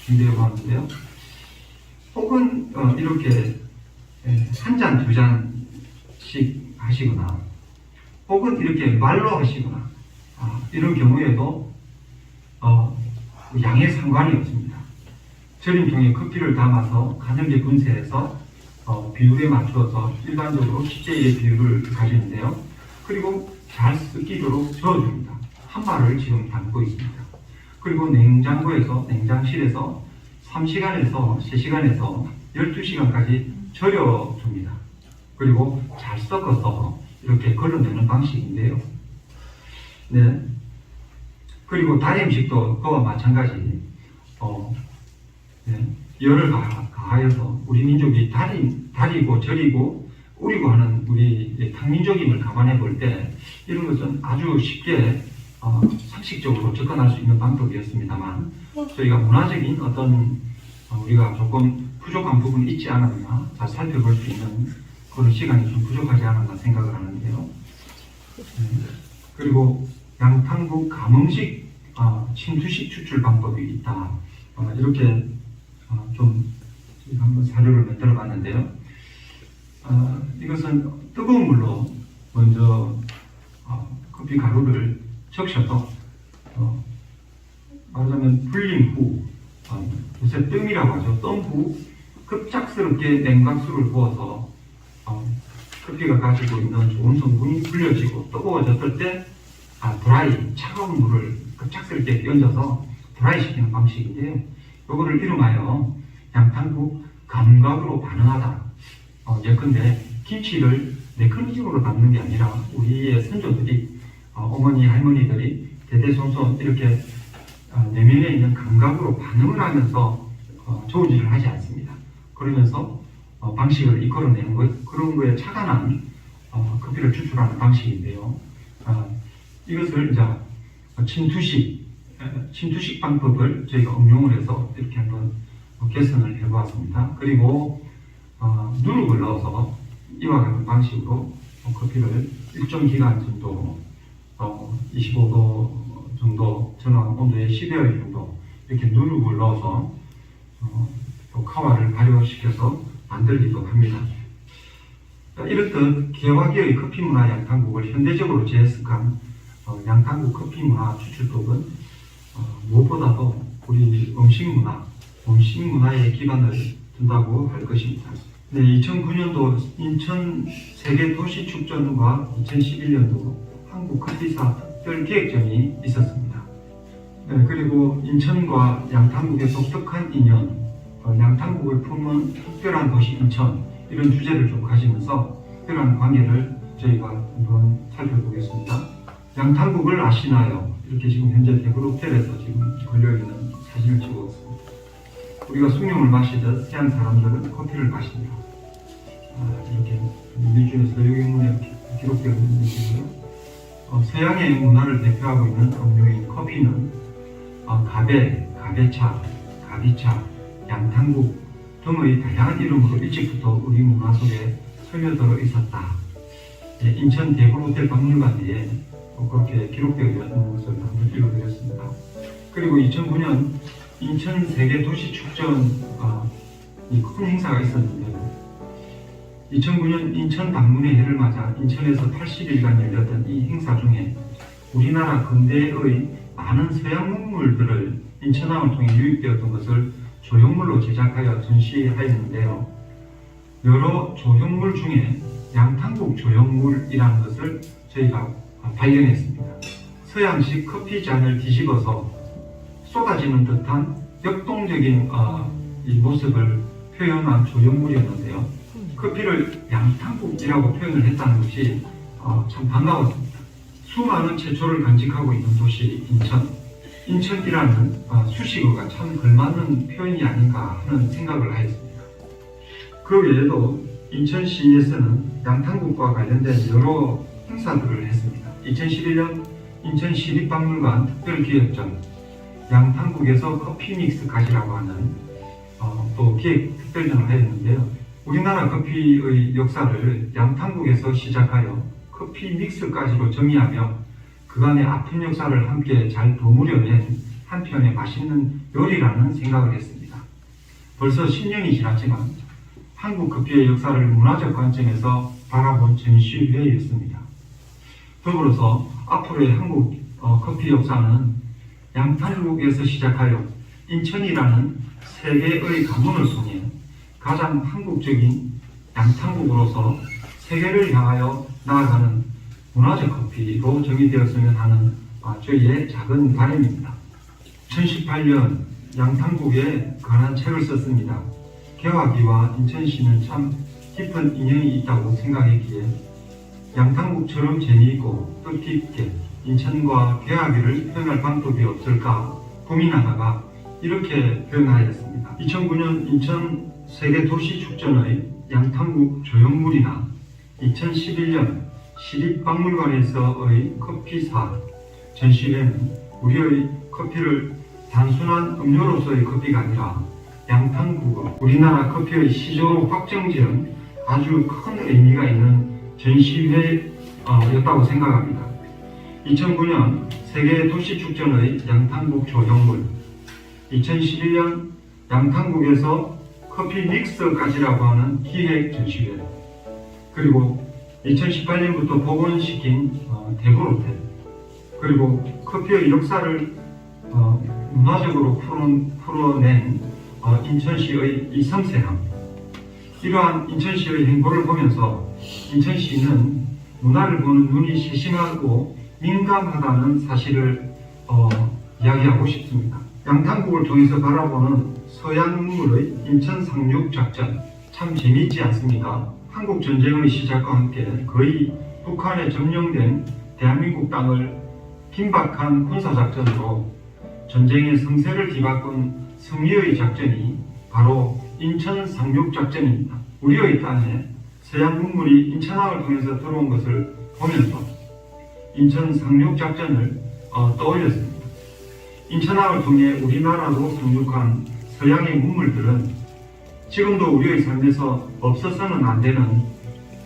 준비해 보았는데요. 혹은 이렇게 한 잔, 두 잔씩 하시거나 혹은 이렇게 말로 하시거나 이런 경우에도 양에 상관이 없습니다. 절임통에 커피를 담아서 가늘게 분쇄해서 비율에 맞추어서 일반적으로 10대1의 비율을 가지는데요. 그리고 잘 섞이도록 저어줍니다. 한 말을 지금 담고 있습니다. 그리고 냉장실에서 3시간에서 3시간에서 12시간까지 절여줍니다. 그리고 잘 섞어서 이렇게 걸러내는 방식인데요. 네. 그리고 다림식도 그와 마찬가지 열을 가하여서 우리 민족이 다리고 절이고 우리고 하는 우리 탕민족임을 감안해 볼 때 이런 것은 아주 쉽게 상식적으로 접근할 수 있는 방법이었습니다만 저희가 문화적인 어떤 우리가 조금 부족한 부분이 있지 않았나 잘 살펴볼 수 있는 그런 시간이 좀 부족하지 않았나 생각을 하는데요. 그리고 양탄국 가뭄식 침투식 추출 방법이 있다. 이렇게 좀 한번 사료를 만들어 봤는데요. 이것은 뜨거운 물로 먼저 커피 가루를 적셔서 말하자면 불린 후 요새 뜸이라고 하죠. 뜸 후 급작스럽게 냉각수를 부어서 커피가 가지고 있는 좋은 성분이 불려지고 뜨거워졌을 때 드라이, 차가운 물을 급작스럽게 얹어서 드라이 시키는 방식인데요. 요거를 이름하여 양탄국 감각으로 반응하다. 예컨대 김치를 메커니즘으로 담는 게 아니라 우리의 선조들이 어머니, 할머니들이 대대손손 이렇게 내면에 있는 감각으로 반응을 하면서 저울질을 하지 않습니다. 그러면서 방식을 이끌어내는 것, 그런 거에 착안한 커피를 추출하는 방식인데요. 이것을 이제 침투식 방법을 저희가 응용을 해서 이렇게 한번 개선을 해보았습니다. 그리고 누룩을 넣어서 이와 같은 방식으로 커피를 일정 기간 정도 25도 정도 전원 온도에 10여일 정도 이렇게 누룩을 넣어서 또 카와를 발효시켜서 만들기도 합니다. 이렇듯 개화기의 커피 문화 양탄국을 현대적으로 재해석한 양탄국 커피 문화 추출법은 무엇보다도 우리 음식 문화에 기반을 둔다고 할 것입니다. 네, 2009년도 인천 세계 도시 축전과 2011년도 한국 커피사 특별 기획전이 있었습니다. 네, 그리고 인천과 양탄국의 독특한 인연, 양탄국을 품은 특별한 도시 인천 이런 주제를 좀 가지면서 특별한 관계를 저희가 한번 살펴보겠습니다. 양탄국을 아시나요? 이렇게 지금 현재 대구 호텔에서 지금 걸려있는 사진을 찍었습니다. 우리가 숭늉을 마시듯 서양 사람들은 커피를 마십니다. 이렇게 미주에서 요기문에 기록되어 있는 것이고요. 서양의 문화를 대표하고 있는 음료인 커피는 가베, 가베차, 가비차, 양탄국 등의 다양한 이름으로 일찍부터 우리 문화 속에 스며들어 있었다. 인천 대구 호텔 박물관에 그렇게 기록되어 있는 것을 한번 읽어드렸습니다. 그리고 2009년 인천 세계 도시 축전 큰 행사가 있었는데요. 2009년 인천 방문의 해를 맞아 인천에서 80일간 열렸던 이 행사 중에 우리나라 근대의 많은 서양 문물들을 인천항을 통해 유입되었던 것을 조형물로 제작하여 전시하였는데요. 여러 조형물 중에 양탄국 조형물이라는 것을 저희가 발견했습니다. 서양식 커피 잔을 뒤집어서 쏟아지는 듯한 역동적인 이 모습을 표현한 조형물이었는데요. 커피를 양탄국이라고 표현을 했다는 것이 참 반가웠습니다. 수많은 제초를 간직하고 있는 도시 인천이라는 수식어가 참 걸맞는 표현이 아닌가 하는 생각을 하였습니다. 그 외에도 인천시에서는 양탄국과 관련된 여러 행사들을 했습니다. 2011년 인천시립박물관 특별기획전 양탄국에서 커피 믹스 가지라고 하는 또 기획 특별전을 하였는데요. 우리나라 커피의 역사를 양탄국에서 시작하여 커피 믹스까지로 정의하며 그간의 아픈 역사를 함께 잘 버무려낸 한편의 맛있는 요리라는 생각을 했습니다. 벌써 10년이 지났지만 한국 커피의 역사를 문화적 관점에서 바라본 전시회였습니다. 더불어서 앞으로의 한국 커피 역사는 양탄국에서 시작하여 인천이라는 세계의 가문을 통해 가장 한국적인 양탄국으로서 세계를 향하여 나아가는 문화적 커피로 정의되었으면 하는 저희의 작은 바람입니다. 2018년 양탄국에 관한 책을 썼습니다. 개화기와 인천시는 참 깊은 인연이 있다고 생각했기에 양탄국처럼 재미있고 뜻깊게 인천과 개화기를 표현할 방법이 없을까 고민하다가 이렇게 표현하였습니다. 2009년 인천 세계도시축전의 양탄국 조형물이나 2011년 시립박물관에서의 커피사 전시회는 우리의 커피를 단순한 음료로서의 커피가 아니라 양탄국을 우리나라 커피의 시조로 확정지은 아주 큰 의미가 있는 전시회였다고 생각합니다. 2009년 세계도시축전의 양탄국 조형물, 2011년 양탄국에서 커피 믹스까지라고 하는 기획 전시회, 그리고 2018년부터 복원시킨 대구 호텔, 그리고 커피의 역사를 문화적으로 풀어낸 인천시의 이섬세항, 이러한 인천시의 행보를 보면서 인천시는 문화를 보는 눈이 세심하고 민감하다는 사실을 이야기하고 싶습니다. 양탄국을 통해서 바라보는 서양 문물의 인천 상륙 작전, 참 재미있지 않습니까? 한국 전쟁의 시작과 함께 거의 북한에 점령된 대한민국 땅을 긴박한 군사작전으로 전쟁의 성세를 뒤바꾼 승리의 작전이 바로 인천 상륙 작전입니다. 우리의 땅에 서양 문물이 인천항을 통해서 들어온 것을 보면서 인천 상륙 작전을 떠올렸습니다. 인천항을 통해 우리나라로 상륙한 서양의 문물들은 지금도 우리의 삶에서 없어서는 안 되는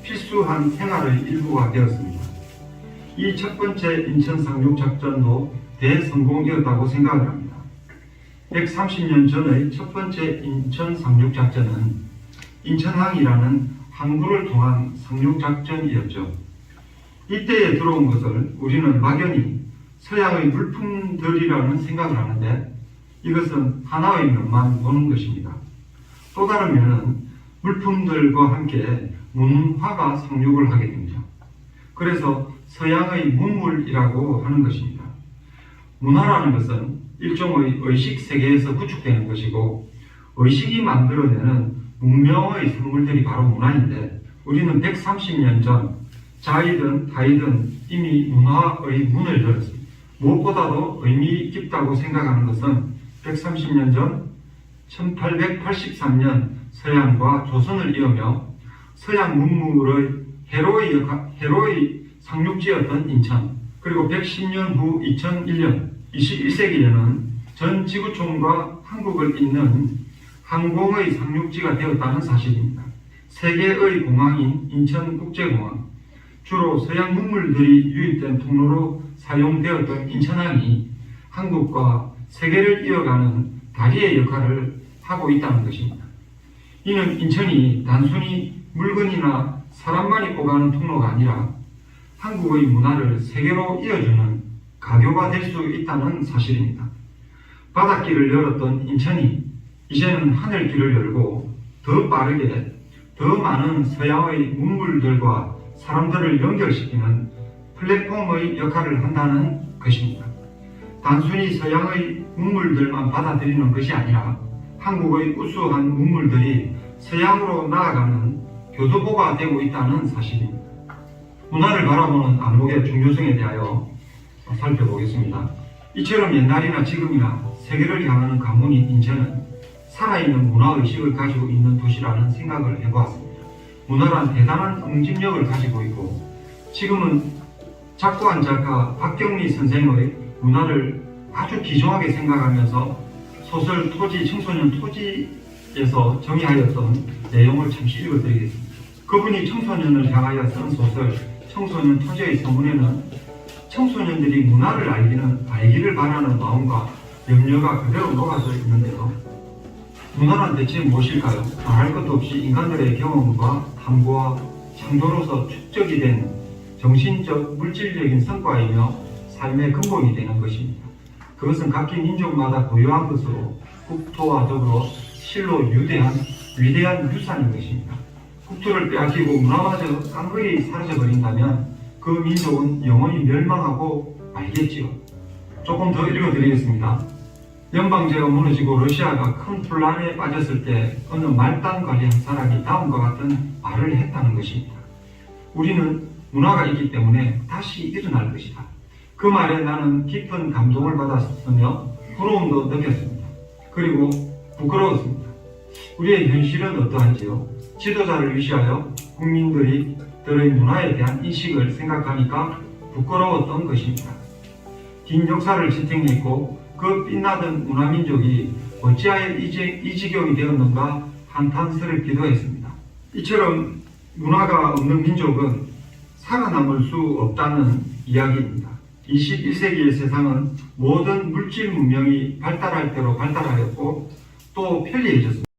필수한 생활의 일부가 되었습니다. 이 첫 번째 인천 상륙 작전도 대성공이었다고 생각을 합니다. 130년 전의 첫 번째 인천 상륙 작전은 인천항이라는 항구를 통한 상륙 작전이었죠. 이때에 들어온 것을 우리는 막연히 서양의 물품들이라는 생각을 하는데 이것은 하나의 면만 보는 것입니다. 또 다른 면은 물품들과 함께 문화가 상륙을 하게 됩니다. 그래서 서양의 문물이라고 하는 것입니다. 문화라는 것은 일종의 의식 세계에서 구축되는 것이고 의식이 만들어내는 문명의 산물들이 바로 문화인데 우리는 130년 전 자이든 타이든 이미 문화의 문을 열었습니다. 무엇보다도 의미 깊다고 생각하는 것은 130년 전 1883년 서양과 조선을 이으며 서양 문물의 해로의 상륙지였던 인천, 그리고 110년 후 2001년 21세기에는 전 지구촌과 한국을 잇는 항공의 상륙지가 되었다는 사실입니다. 세계의 공항인 인천국제공항, 주로 서양 문물들이 유입된 통로로 사용되었던 인천항이 한국과 세계를 이어가는 다리의 역할을 하고 있다는 것입니다. 이는 인천이 단순히 물건이나 사람만이 오가는 통로가 아니라 한국의 문화를 세계로 이어주는 가교가 될 수 있다는 사실입니다. 바닷길을 열었던 인천이 이제는 하늘길을 열고 더 빠르게 더 많은 서양의 문물들과 사람들을 연결시키는 플랫폼의 역할을 한다는 것입니다. 단순히 서양의 문물들만 받아들이는 것이 아니라 한국의 우수한 문물들이 서양으로 나아가는 교두보가 되고 있다는 사실입니다. 문화를 바라보는 안목의 중요성에 대하여 살펴보겠습니다. 이처럼 옛날이나 지금이나 세계를 향하는 가문인 인천은 살아있는 문화의식을 가지고 있는 도시라는 생각을 해보았습니다. 문화란 대단한 응집력을 가지고 있고 지금은 작고한 작가 박경리 선생의 문화를 아주 귀중하게 생각하면서 소설 토지, 청소년 토지에서 정의하였던 내용을 잠시 읽어드리겠습니다. 그분이 청소년을 향하여 쓴 소설 청소년 토지의 서문에는 청소년들이 문화를 알기를 바라는 마음과 염려가 그대로 녹아져 있는데요. 문화란 대체 무엇일까요? 말할 것도 없이 인간들의 경험과 탐구와 창조로서 축적이 된 정신적, 물질적인 성과이며 삶의 근본이 되는 것입니다. 그것은 각기 민족마다 고유한 것으로 국토와 더불어 실로 위대한 유산인 것입니다. 국토를 빼앗기고 문화마저 깡그리 사라져버린다면 그 민족은 영원히 멸망하고 말겠지요. 조금 더 읽어드리겠습니다. 연방제가 무너지고 러시아가 큰 분란에 빠졌을 때 어느 말단 관리한 사람이 다음과 같은 말을 했다는 것입니다. 우리는 문화가 있기 때문에 다시 일어날 것이다. 그 말에 나는 깊은 감동을 받았으며 부러움도 느꼈습니다. 그리고 부끄러웠습니다. 우리의 현실은 어떠한지요? 지도자를 위시하여 국민들의 문화에 대한 인식을 생각하니까 부끄러웠던 것입니다. 긴 역사를 지탱했고 그 빛나던 문화민족이 어찌하여 이 지경이 되었는가 한탄스럽기도 했습니다. 이처럼 문화가 없는 민족은 살아남을 수 없다는 이야기입니다. 21세기의 세상은 모든 물질 문명이 발달할 대로 발달하였고 또 편리해졌습니다.